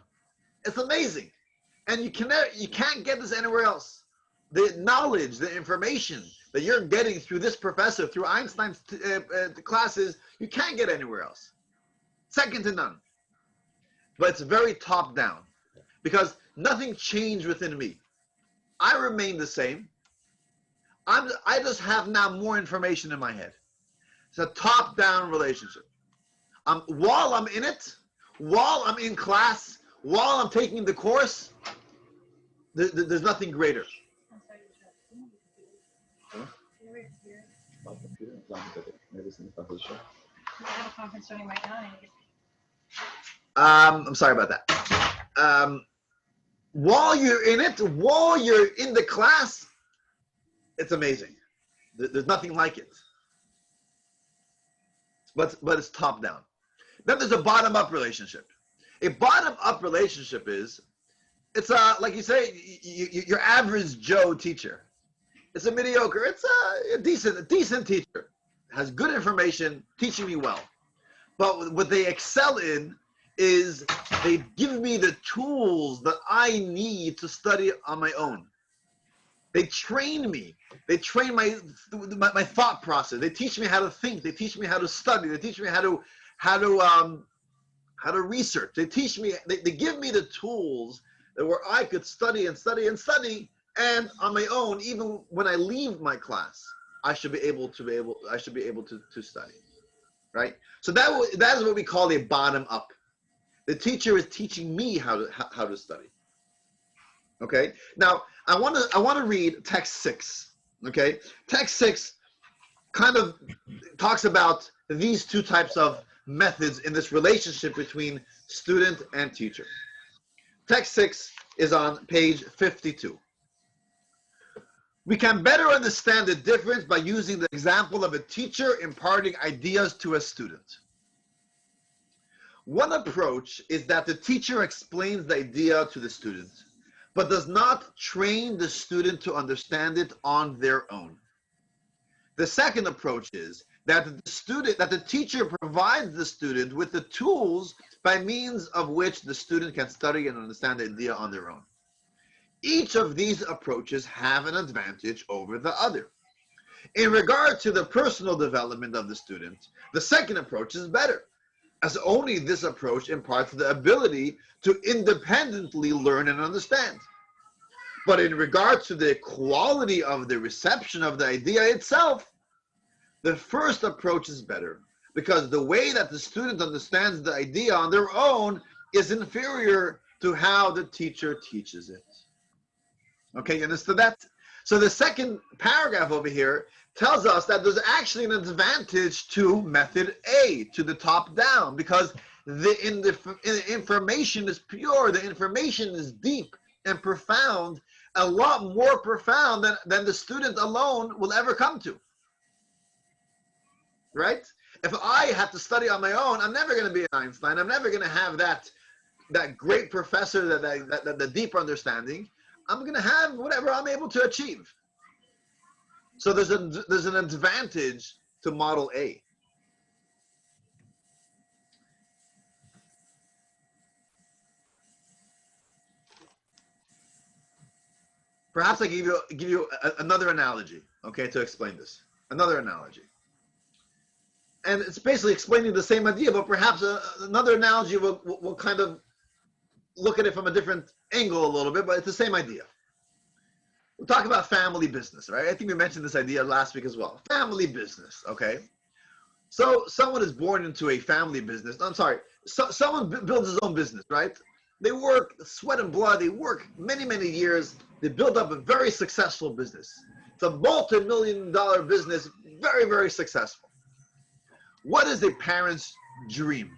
It's amazing. And you can't get this anywhere else. The knowledge, the information that you're getting through this professor, through Einstein's classes, you can't get anywhere else. Second to none. But it's very top down because nothing changed within me. I remain the same. I just have now more information in my head. It's a top down relationship. While I'm in it, while I'm in class, while I'm taking the course, there's nothing greater. I'm sorry about that. While you're in it, while you're in the class, it's amazing. There's nothing like it. But it's top down. Then there's a bottom-up relationship. A bottom-up relationship is, it's like you say, your average Joe teacher. It's a mediocre, it's a decent teacher. Has good information, teaching me well. But what they excel in is they give me the tools that I need to study on my own. They train me. They train my thought process. They teach me how to think. They teach me how to study. They teach me how to research. They teach me. They give me the tools that where I could study and study and study, and on my own, even when I leave my class, I should be able to study, right? So that is what we call a bottom up. The teacher is teaching me how to study. Okay. Now I want to read text 6. Okay. Text 6 kind of talks about these two types of methods in this relationship between student and teacher. Text 6 is on page 52. We can better understand the difference by using the example of a teacher imparting ideas to a student. One approach is that the teacher explains the idea to the student, but does not train the student to understand it on their own. The second approach is that the teacher provides the student with the tools by means of which the student can study and understand the idea on their own. Each of these approaches have an advantage over the other. In regard to the personal development of the student, the second approach is better, as only this approach imparts the ability to independently learn and understand. But in regard to the quality of the reception of the idea itself, the first approach is better, because the way that the student understands the idea on their own is inferior to how the teacher teaches it. Okay, you understand that? So the second paragraph over here tells us that there's actually an advantage to method A, to the top down, because the information is pure, the information is deep and profound, a lot more profound than the student alone will ever come to. Right? If I have to study on my own, I'm never going to be an Einstein. I'm never going to have that great professor, that the deep understanding. I'm going to have whatever I'm able to achieve. So there's an advantage to model A. Perhaps I give you another analogy, okay, to explain this. Another analogy. And it's basically explaining the same idea, but perhaps another analogy will kind of look at it from a different angle a little bit, but it's the same idea. We'll talk about family business, right? I think we mentioned this idea last week as well. Family business, okay? So someone is born into a family business. I'm sorry, someone builds his own business, right? They work sweat and blood. They work many, many years. They build up a very successful business. It's a multi-million-dollar business, very, very successful. What is a parent's dream?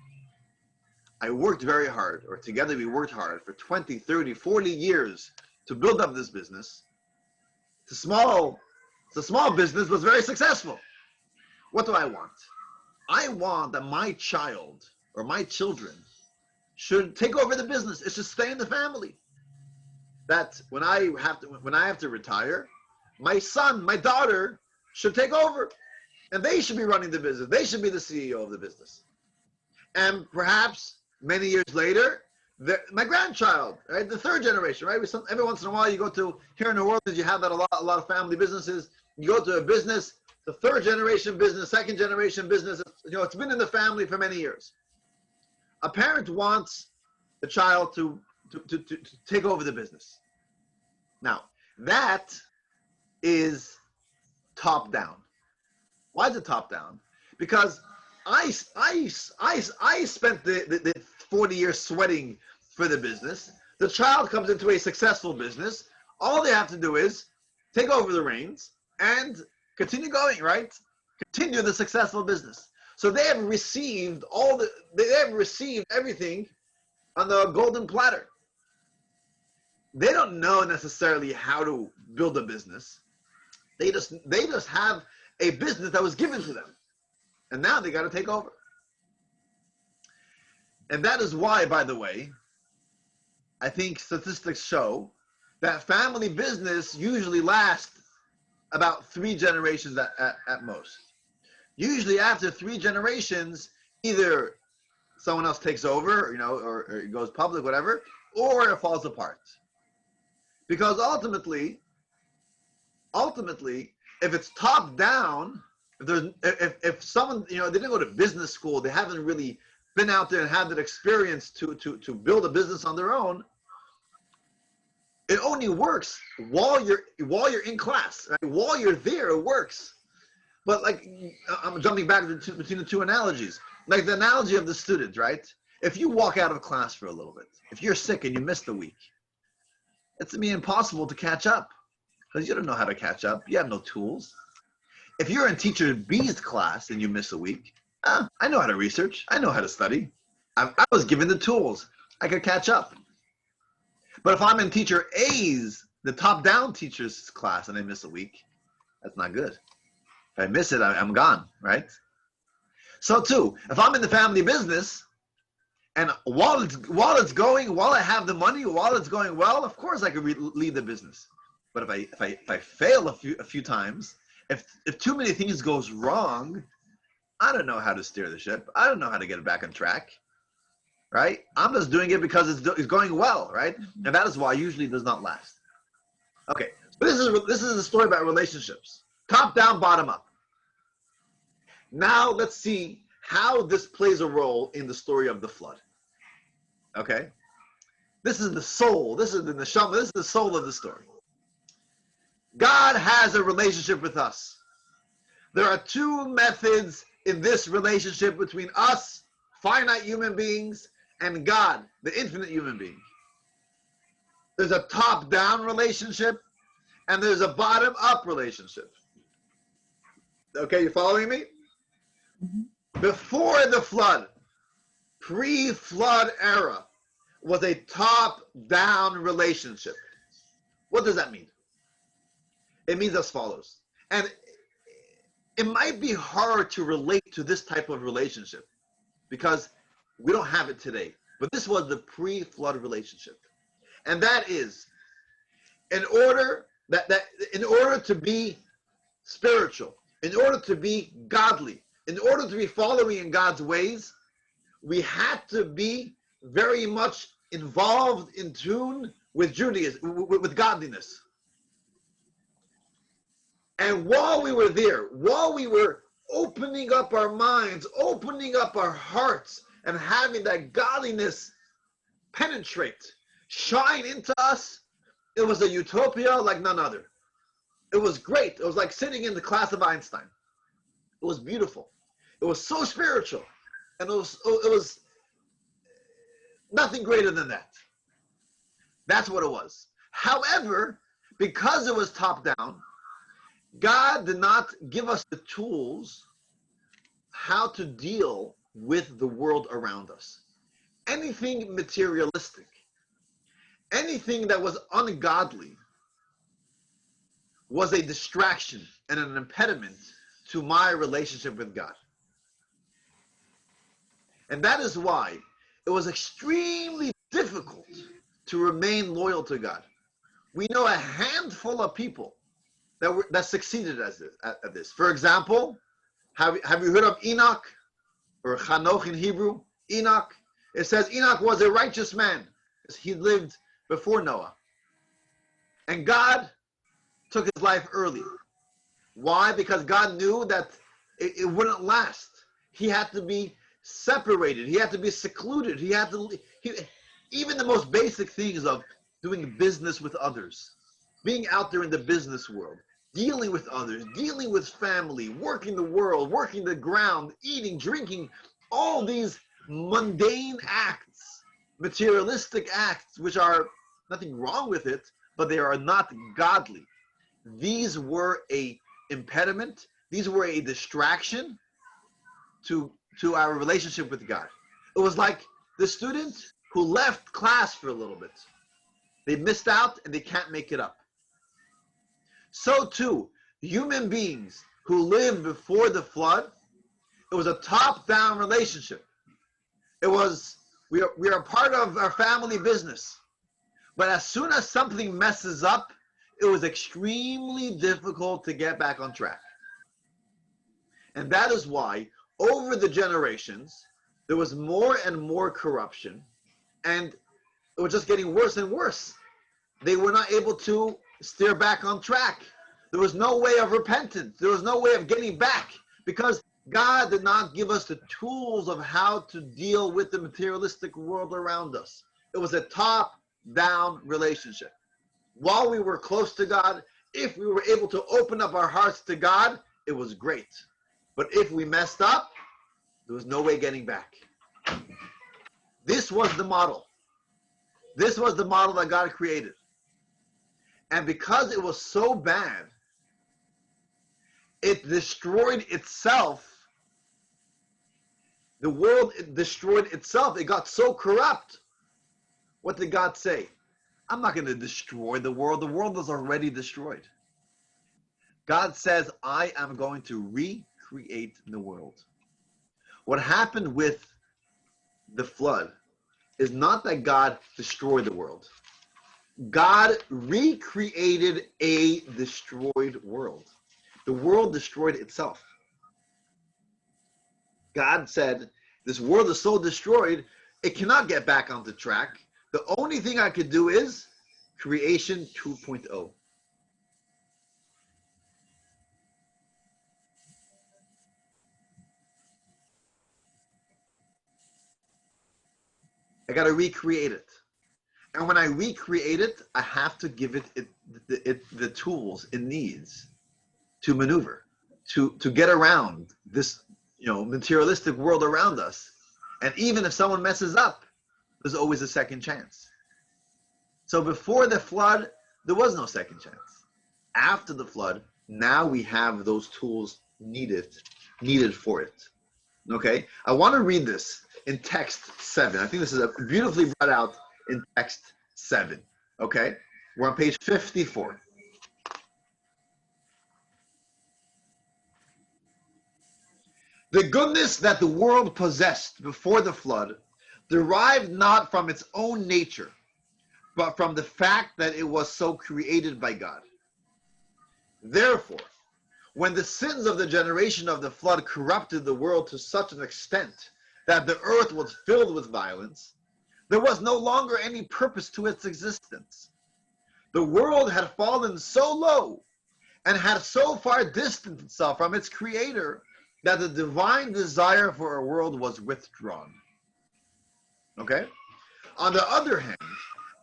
I worked very hard, or together we worked hard for 20, 30, 40 years to build up this business. It's a small business, but it's very successful. What do I want? I want that my child or my children should take over the business. It should stay in the family. That when I have to retire, my son, my daughter should take over. And they should be running the business. They should be the CEO of the business. And perhaps many years later, my grandchild, right, the third generation, right? Every once in a while, you go to, here in New Orleans, you have that a lot of family businesses. You go to a business, the third generation business, second generation business, it's been in the family for many years. A parent wants the child to take over the business. Now, that is top down. Why is it top down? Because I spent the 40 years sweating for the business. The child comes into a successful business. All they have to do is take over the reins and continue going, right? Continue the successful business. So they have received everything on the golden platter. They don't know necessarily how to build a business. They just have a business that was given to them. And now they got to take over. And that is why, by the way, I think statistics show that family business usually lasts about 3 generations at most. Usually after 3 generations, either someone else takes over, or it goes public, whatever, or it falls apart. Because ultimately, if it's top down, if someone, they didn't go to business school, they haven't really been out there and had that experience to build a business on their own, it only works while you're in class, right? While you're there, it works. But like, I'm jumping back between the two analogies. Like the analogy of the student, right? If you walk out of class for a little bit, if you're sick and you missed a week, it's gonna be impossible to catch up because you don't know how to catch up. You have no tools. If you're in teacher B's class and you miss a week, I know how to research. I know how to study. I was given the tools. I could catch up. But if I'm in teacher A's, the top-down teacher's class, and I miss a week, that's not good. If I miss it, I'm gone, right? So too, if I'm in the family business, and while I have the money, while it's going well, of course I could lead the business. But if I fail a few times, if too many things goes wrong, I don't know how to steer the ship. I don't know how to get it back on track, right? I'm just doing it because it's going well, right? And that is why usually it does not last. Okay, so this is a story about relationships, top down, bottom up. Now let's see how this plays a role in the story of the flood. Okay, this is the soul. This is the neshama. This is the soul of the story. God has a relationship with us. There are two methods in this relationship between us, finite human beings, and God, the infinite human being. There's a top-down relationship, and there's a bottom-up relationship. Okay, you following me? Mm-hmm. Before the flood, pre-flood era, was a top-down relationship. What does that mean? It means as follows. And it might be hard to relate to this type of relationship because we don't have it today. But this was the pre-flood relationship. And that is, in order to be spiritual, in order to be godly, in order to be following in God's ways, we had to be very much involved, in tune with Judaism, with godliness. And while we were there, while we were opening up our minds, opening up our hearts, and having that godliness penetrate, shine into us, it was a utopia like none other. It was great. It was like sitting in the class of Einstein. It was beautiful. It was so spiritual. And it was nothing greater than that. That's what it was. However, because it was top down, God did not give us the tools how to deal with the world around us. Anything materialistic, anything that was ungodly was a distraction and an impediment to my relationship with God. And that is why it was extremely difficult to remain loyal to God. We know a handful of people that succeeded at this. For example, have you heard of Enoch, or Chanoch in Hebrew? Enoch. It says Enoch was a righteous man. He lived before Noah. And God took his life early. Why? Because God knew that it wouldn't last. He had to be separated. He had to be secluded. Even the most basic things of doing business with others, being out there in the business world, dealing with others, dealing with family, working the world, working the ground, eating, drinking, all these mundane acts, materialistic acts, which are nothing wrong with it, but they are not godly. These were a impediment. These were a distraction to our relationship with God. It was like the student who left class for a little bit. They missed out and they can't make it up. So too, human beings who lived before the flood, it was a top-down relationship. It was, we are part of our family business. But as soon as something messes up, it was extremely difficult to get back on track. And that is why, over the generations, there was more and more corruption, and it was just getting worse and worse. They were not able to steer back on track. There was no way of repentance. There was no way of getting back, because God did not give us the tools of how to deal with the materialistic world around us. It was a top-down relationship. While we were close to God, if we were able to open up our hearts to God, it was great. But if we messed up, there was no way getting back. This was the model. This was the model that God created. And because it was so bad, it destroyed itself. The world destroyed itself. It got so corrupt. What did God say? I'm not going to destroy the world. The world is already destroyed. God says, I am going to recreate the world. What happened with the flood is not that God destroyed the world. God recreated a destroyed world. The world destroyed itself. God said, this world is so destroyed, it cannot get back onto track. The only thing I could do is creation 2.0. I got to recreate it. And when I recreate it, I have to give it the tools it needs to maneuver, to get around this, materialistic world around us. And even if someone messes up, there's always a second chance. So before the flood, there was no second chance. After the flood, now we have those tools needed for it. Okay? I want to read this in text 7. I think this is beautifully brought out in text 7. Okay? We're on page 54. The goodness that the world possessed before the flood derived not from its own nature, but from the fact that it was so created by God. Therefore, when the sins of the generation of the flood corrupted the world to such an extent that the earth was filled with violence, there was no longer any purpose to its existence. The world had fallen so low and had so far distanced itself from its creator that the divine desire for a world was withdrawn. Okay? On the other hand,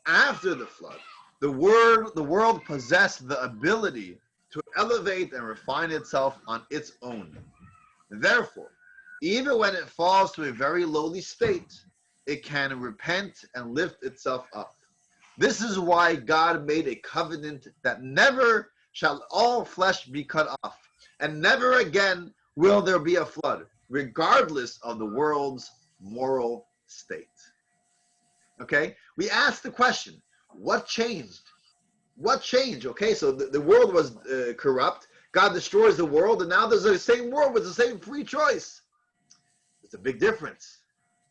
after the flood, the world possessed the ability to elevate and refine itself on its own. Therefore, even when it falls to a very lowly state, it can repent and lift itself up. This is why God made a covenant that never shall all flesh be cut off, and never again will there be a flood, regardless of the world's moral state. Okay? We asked the question, what changed? What changed? Okay, so the world was corrupt. God destroys the world, and now there's the same world with the same free choice. It's a big difference.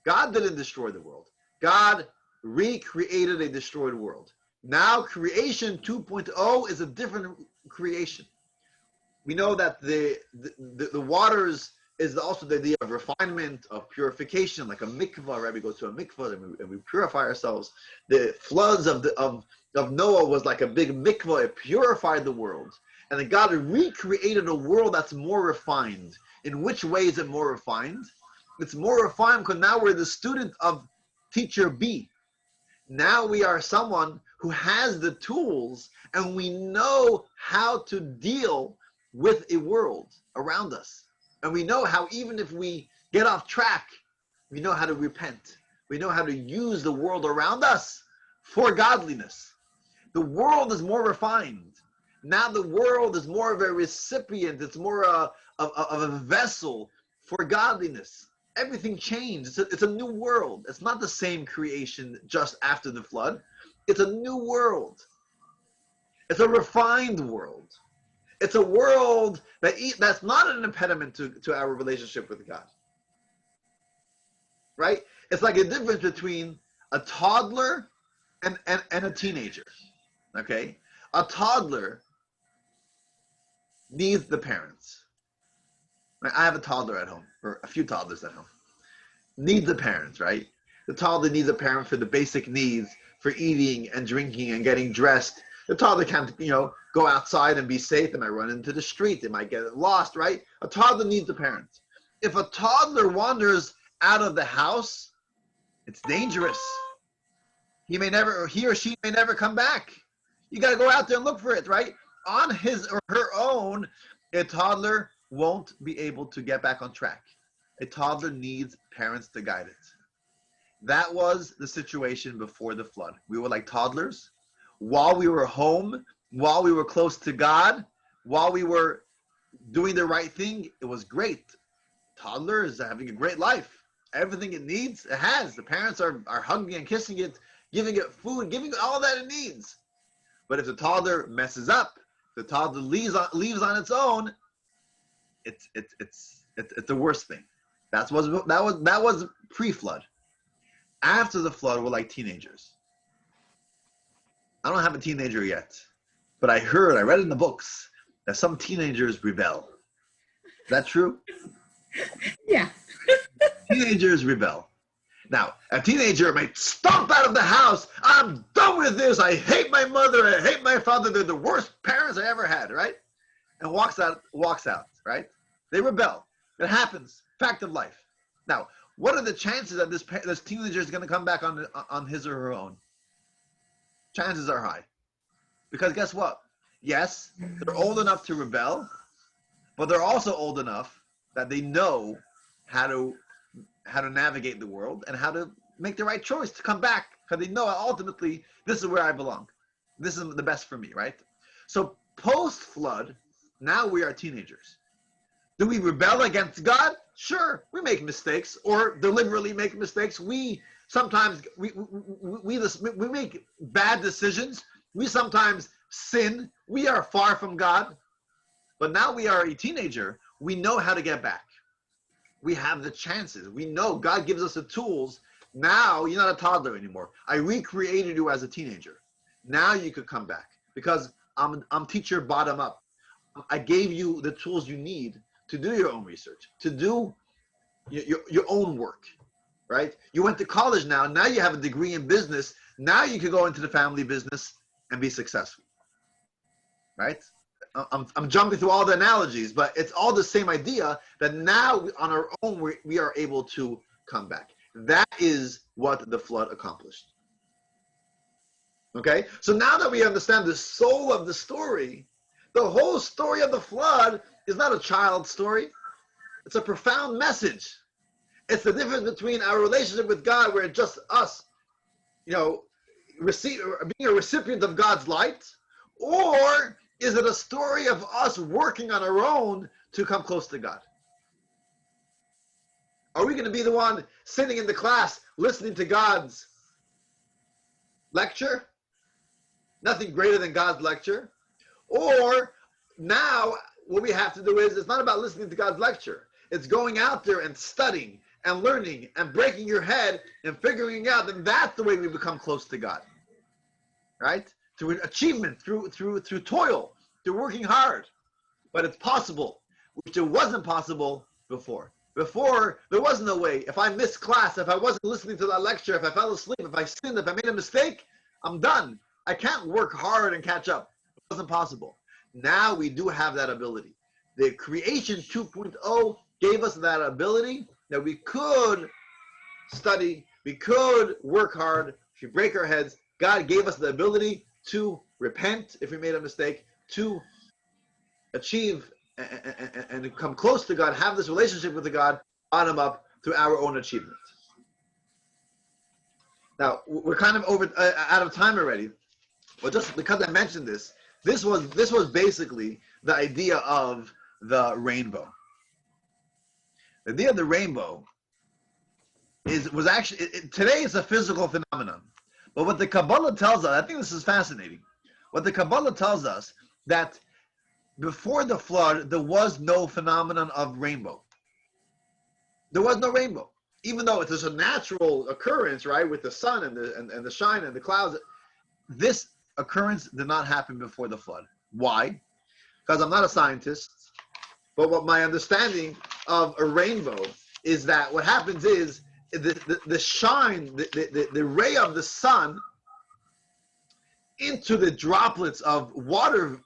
God didn't destroy the world. God recreated a destroyed world. Now creation 2.0 is a different creation. We know that the waters is also the idea of refinement, of purification, like a mikvah, right? We go to a mikvah and we purify ourselves. The floods of Noah was like a big mikvah. It purified the world. And then God recreated a world that's more refined. In which way is it more refined? It's more refined because now we're the student of teacher B. Now we are someone who has the tools and we know how to deal with a world around us. And we know how, even if we get off track, we know how to repent. We know how to use the world around us for godliness. The world is more refined. Now the world is more of a recipient. It's more of a vessel for godliness. Everything changed. It's a new world. It's not the same creation just after the flood. It's a new world. It's a refined world. It's a world that's not an impediment to our relationship with God. Right? It's like a difference between a toddler and a teenager. Okay? A toddler needs the parents. Right? I have a toddler at home, or a few toddlers at home. needs a parent, right? The toddler needs a parent for the basic needs, for eating and drinking and getting dressed. The toddler can't, go outside and be safe. They might run into the street. They might get lost, right? A toddler needs a parent. If a toddler wanders out of the house, it's dangerous. He or she may never come back. You got to go out there and look for it, right? On his or her own, a toddler won't be able to get back on track. A toddler needs parents to guide it. That was the situation before the flood. We were like toddlers. While we were home, while we were close to God, while we were doing the right thing, it was great. Toddler is having a great life. Everything it needs, it has. The parents are hugging and kissing it, giving it food, giving it all that it needs. But if the toddler messes up, the toddler leaves on its own, it's the worst thing. That was pre-flood. After the flood, we're like teenagers. I don't have a teenager yet, but I read in the books that some teenagers rebel. Is that true? Yeah. Teenagers rebel. Now, a teenager might stomp out of the house. I'm done with this. I hate my mother. I hate my father. They're the worst parents I ever had, right? And walks out, right? They rebel. It happens. Fact of life. Now, what are the chances that this teenager is going to come back on his or her own? Chances are high. Because guess what? Yes, they're old enough to rebel, but they're also old enough that they know how to navigate the world and how to make the right choice to come back, because they know ultimately this is where I belong. This is the best for me, right? So post-flood, now we are teenagers. Do we rebel against God? Sure, we make mistakes or deliberately make mistakes. We sometimes we make bad decisions. We sometimes sin. We are far from God. But now we are a teenager. We know how to get back. We have the chances. We know God gives us the tools. Now you're not a toddler anymore. I recreated you as a teenager. Now you could come back because I'm teacher bottom up. I gave you the tools you need to do your own research, to do your own work, right? You went to college now. Now you have a degree in business. Now you can go into the family business and be successful, right? I'm jumping through all the analogies, but it's all the same idea that now on our own we are able to come back. That is what the flood accomplished. Okay? So now that we understand the soul of the story, the whole story of the flood is not a child story. It's a profound message. It's the difference between our relationship with God, where it's just us, being a recipient of God's light, or is it a story of us working on our own to come close to God? Are we going to be the one sitting in the class listening to God's lecture? Nothing greater than God's lecture. Or now what we have to do is, it's not about listening to God's lecture. It's going out there and studying and learning and breaking your head and figuring out that that's the way we become close to God. Right? Through achievement, through toil, through working hard. But it's possible, which it wasn't possible before. Before, there was no way. If I missed class, if I wasn't listening to that lecture, if I fell asleep, if I sinned, if I made a mistake, I'm done. I can't work hard and catch up. It wasn't possible. Now we do have that ability. The Creation 2.0 gave us that ability that we could study, we could work hard. If we break our heads, God gave us the ability to repent if we made a mistake, to achieve and come close to God, have this relationship with the God, bottom up, through our own achievement. Now, we're kind of out of time already, but just because I mentioned this was basically the idea of the rainbow. The idea of the rainbow was actually, today it's a physical phenomenon. But what the Kabbalah tells us, I think this is fascinating. What the Kabbalah tells us, that before the flood, there was no phenomenon of rainbow. There was no rainbow. Even though it is a natural occurrence, right, with the sun and the shine and the clouds, this occurrence did not happen before the flood. Why? Because I'm not a scientist, but what my understanding of a rainbow is that what happens is the shine, the ray of the sun into the droplets of water,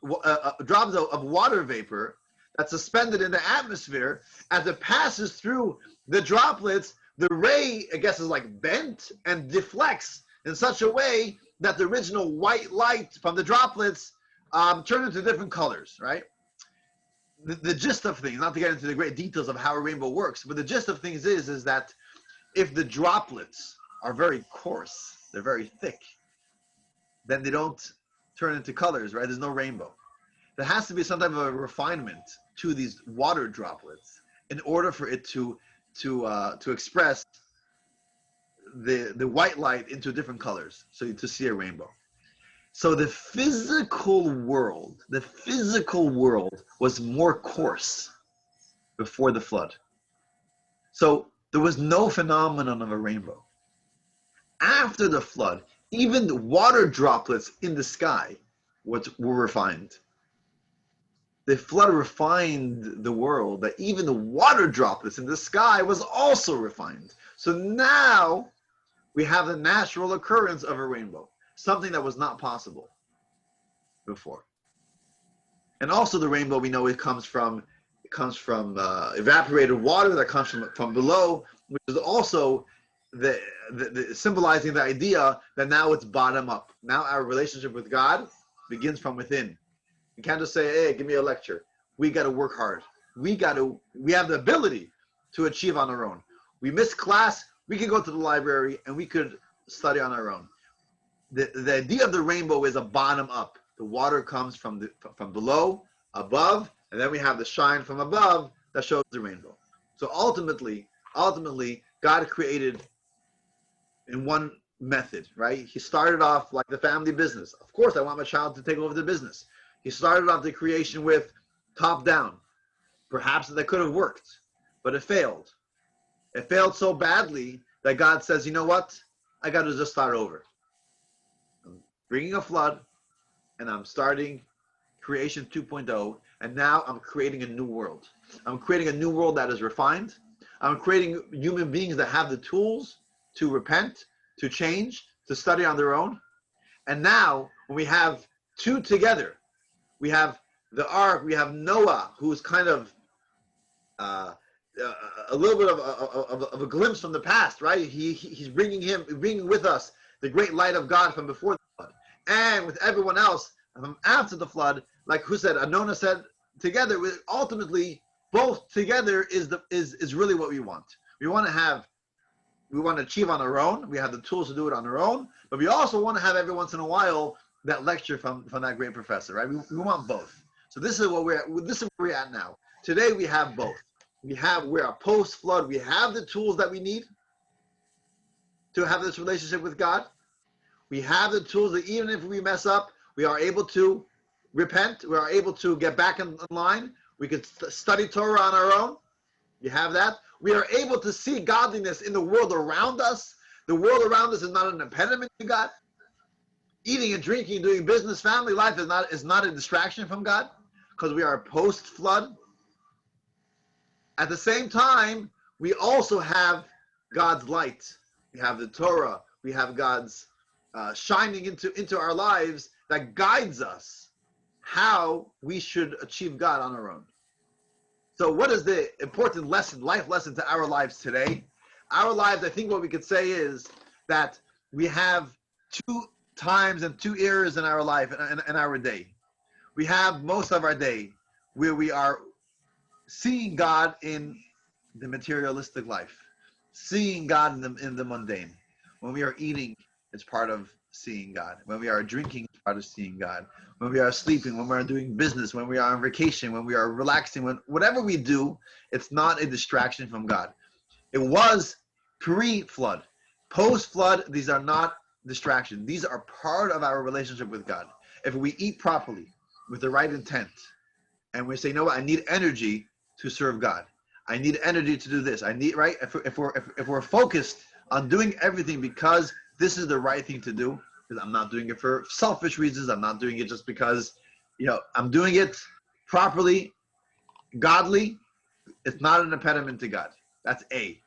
drops of water vapor that's suspended in the atmosphere, as it passes through the droplets, the ray, I guess, is like bent and deflects in such a way that the original white light from the droplets turn into different colors, right? The gist of things, not to get into the great details of how a rainbow works, but the gist of things is that if the droplets are very coarse, they're very thick, then they don't turn into colors, right? There's no rainbow. There has to be some type of a refinement to these water droplets in order for it to express the white light into different colors, so to see a rainbow. So the physical world was more coarse before the flood. So there was no phenomenon of a rainbow. After the flood, even the water droplets in the sky were refined. The flood refined the world, that even the water droplets in the sky was also refined. So now we have the natural occurrence of a rainbow, something that was not possible before. And also the rainbow, we know it comes from evaporated water that comes from below, which is also the symbolizing the idea that now it's bottom up. Now our relationship with God begins from within. You can't just say, hey, give me a lecture. We got to work hard. We have the ability to achieve on our own. We miss class, we can go to the library and we could study on our own. The idea of the rainbow is a bottom up. The water comes from below, above, and then we have the shine from above that shows the rainbow. So ultimately, God created in one method, right? He started off like the family business. Of course, I want my child to take over the business. He started off the creation with top down. Perhaps that could have worked, but it failed. It failed so badly that God says, you know what? I got to just start over. I'm bringing a flood, and I'm starting creation 2.0, and now I'm creating a new world. I'm creating a new world that is refined. I'm creating human beings that have the tools to repent, to change, to study on their own. And now, when we have two together, we have the ark, we have Noah, who's kind of a little bit of a glimpse from the past, right? He's bringing with us the great light of God from before the flood. And with everyone else from after the flood, like who said, Anona said, together, ultimately, both together is really what we want. We want to achieve on our own. We have the tools to do it on our own, but we also want to have every once in a while that lecture from that great professor, right? We want both. So this is where we're at now. Today we have both. We're post-flood. We have the tools that we need to have this relationship with God. We have the tools that even if we mess up, we are able to repent. We are able to get back in line. We can study Torah on our own. You have that. We are able to see godliness in the world around us. The world around us is not an impediment to God. Eating and drinking, doing business, family life is not a distraction from God, because we are post-flood. At the same time, we also have God's light. We have the Torah. We have God's shining into our lives that guides us how we should achieve God on our own. So what is the important life lesson to our lives today? Our lives, I think what we could say is that we have two times and two eras in our life, in our day. We have most of our day where we are seeing God in the materialistic life, seeing God in the mundane. When we are eating, it's part of seeing God. When we are drinking, it's part of seeing God. When we are sleeping, when we are doing business, when we are on vacation, when we are relaxing, whatever we do, it's not a distraction from God. It was pre-flood. Post-flood, these are not distractions. These are part of our relationship with God. If we eat properly, with the right intent, and we say, you know what, I need energy to serve God. I need energy to do this. I need, right? If we're focused on doing everything because this is the right thing to do, because I'm not doing it for selfish reasons. I'm not doing it just because, I'm doing it properly, godly. It's not an impediment to God. That's A.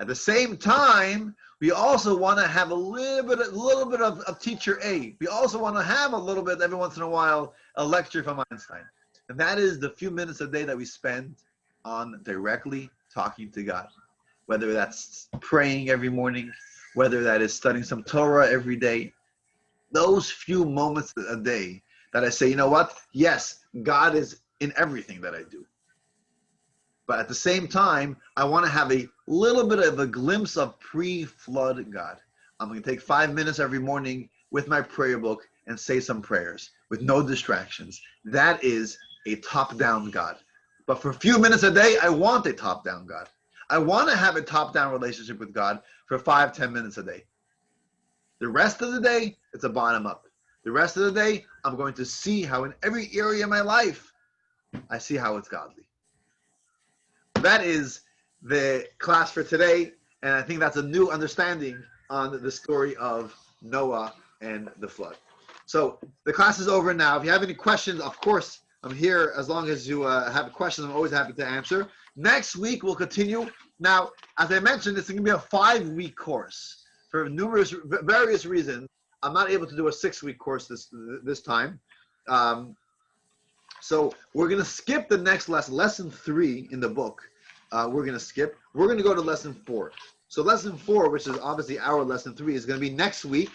At the same time, we also want to have a little bit of teacher A. We also want to have a little bit, every once in a while, a lecture from Einstein. And that is the few minutes a day that we spend on directly talking to God. Whether that's praying every morning, whether that is studying some Torah every day. Those few moments a day that I say, you know what? Yes, God is in everything that I do. But at the same time, I want to have a little bit of a glimpse of pre-flood God. I'm going to take 5 minutes every morning with my prayer book and say some prayers with no distractions. That is a top-down God. But for a few minutes a day, I want a top-down God. I want to have a top-down relationship with God for 5-10 minutes a day. The rest of the day, it's a bottom-up. The rest of the day, I'm going to see how in every area of my life, I see how it's godly. That is the class for today, and I think that's a new understanding on the story of Noah and the flood. So the class is over now. If you have any questions, of course, I'm here as long as you have questions. I'm always happy to answer. Next week, we'll continue. Now, as I mentioned, it's going to be a 5-week course. For various reasons, I'm not able to do a 6-week course this time. So we're going to skip the next lesson, lesson 3 in the book. We're going to skip. We're going to go to lesson 4. So lesson 4, which is obviously our lesson 3, is going to be next week.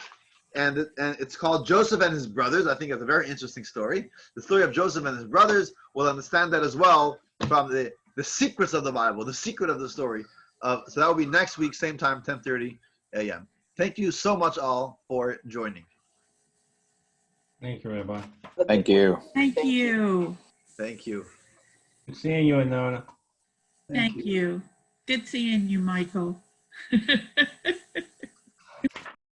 And it's called Joseph and His Brothers. I think it's a very interesting story. The story of Joseph and his brothers. We'll understand that as well from the secrets of the Bible, the secret of the story. So that will be next week, same time, 10:30 a.m. Thank you so much all for joining. Thank you, Rabbi. Thank you. Thank you. Thank you. Good seeing you, Anona. Thank you. Good seeing you, Michael.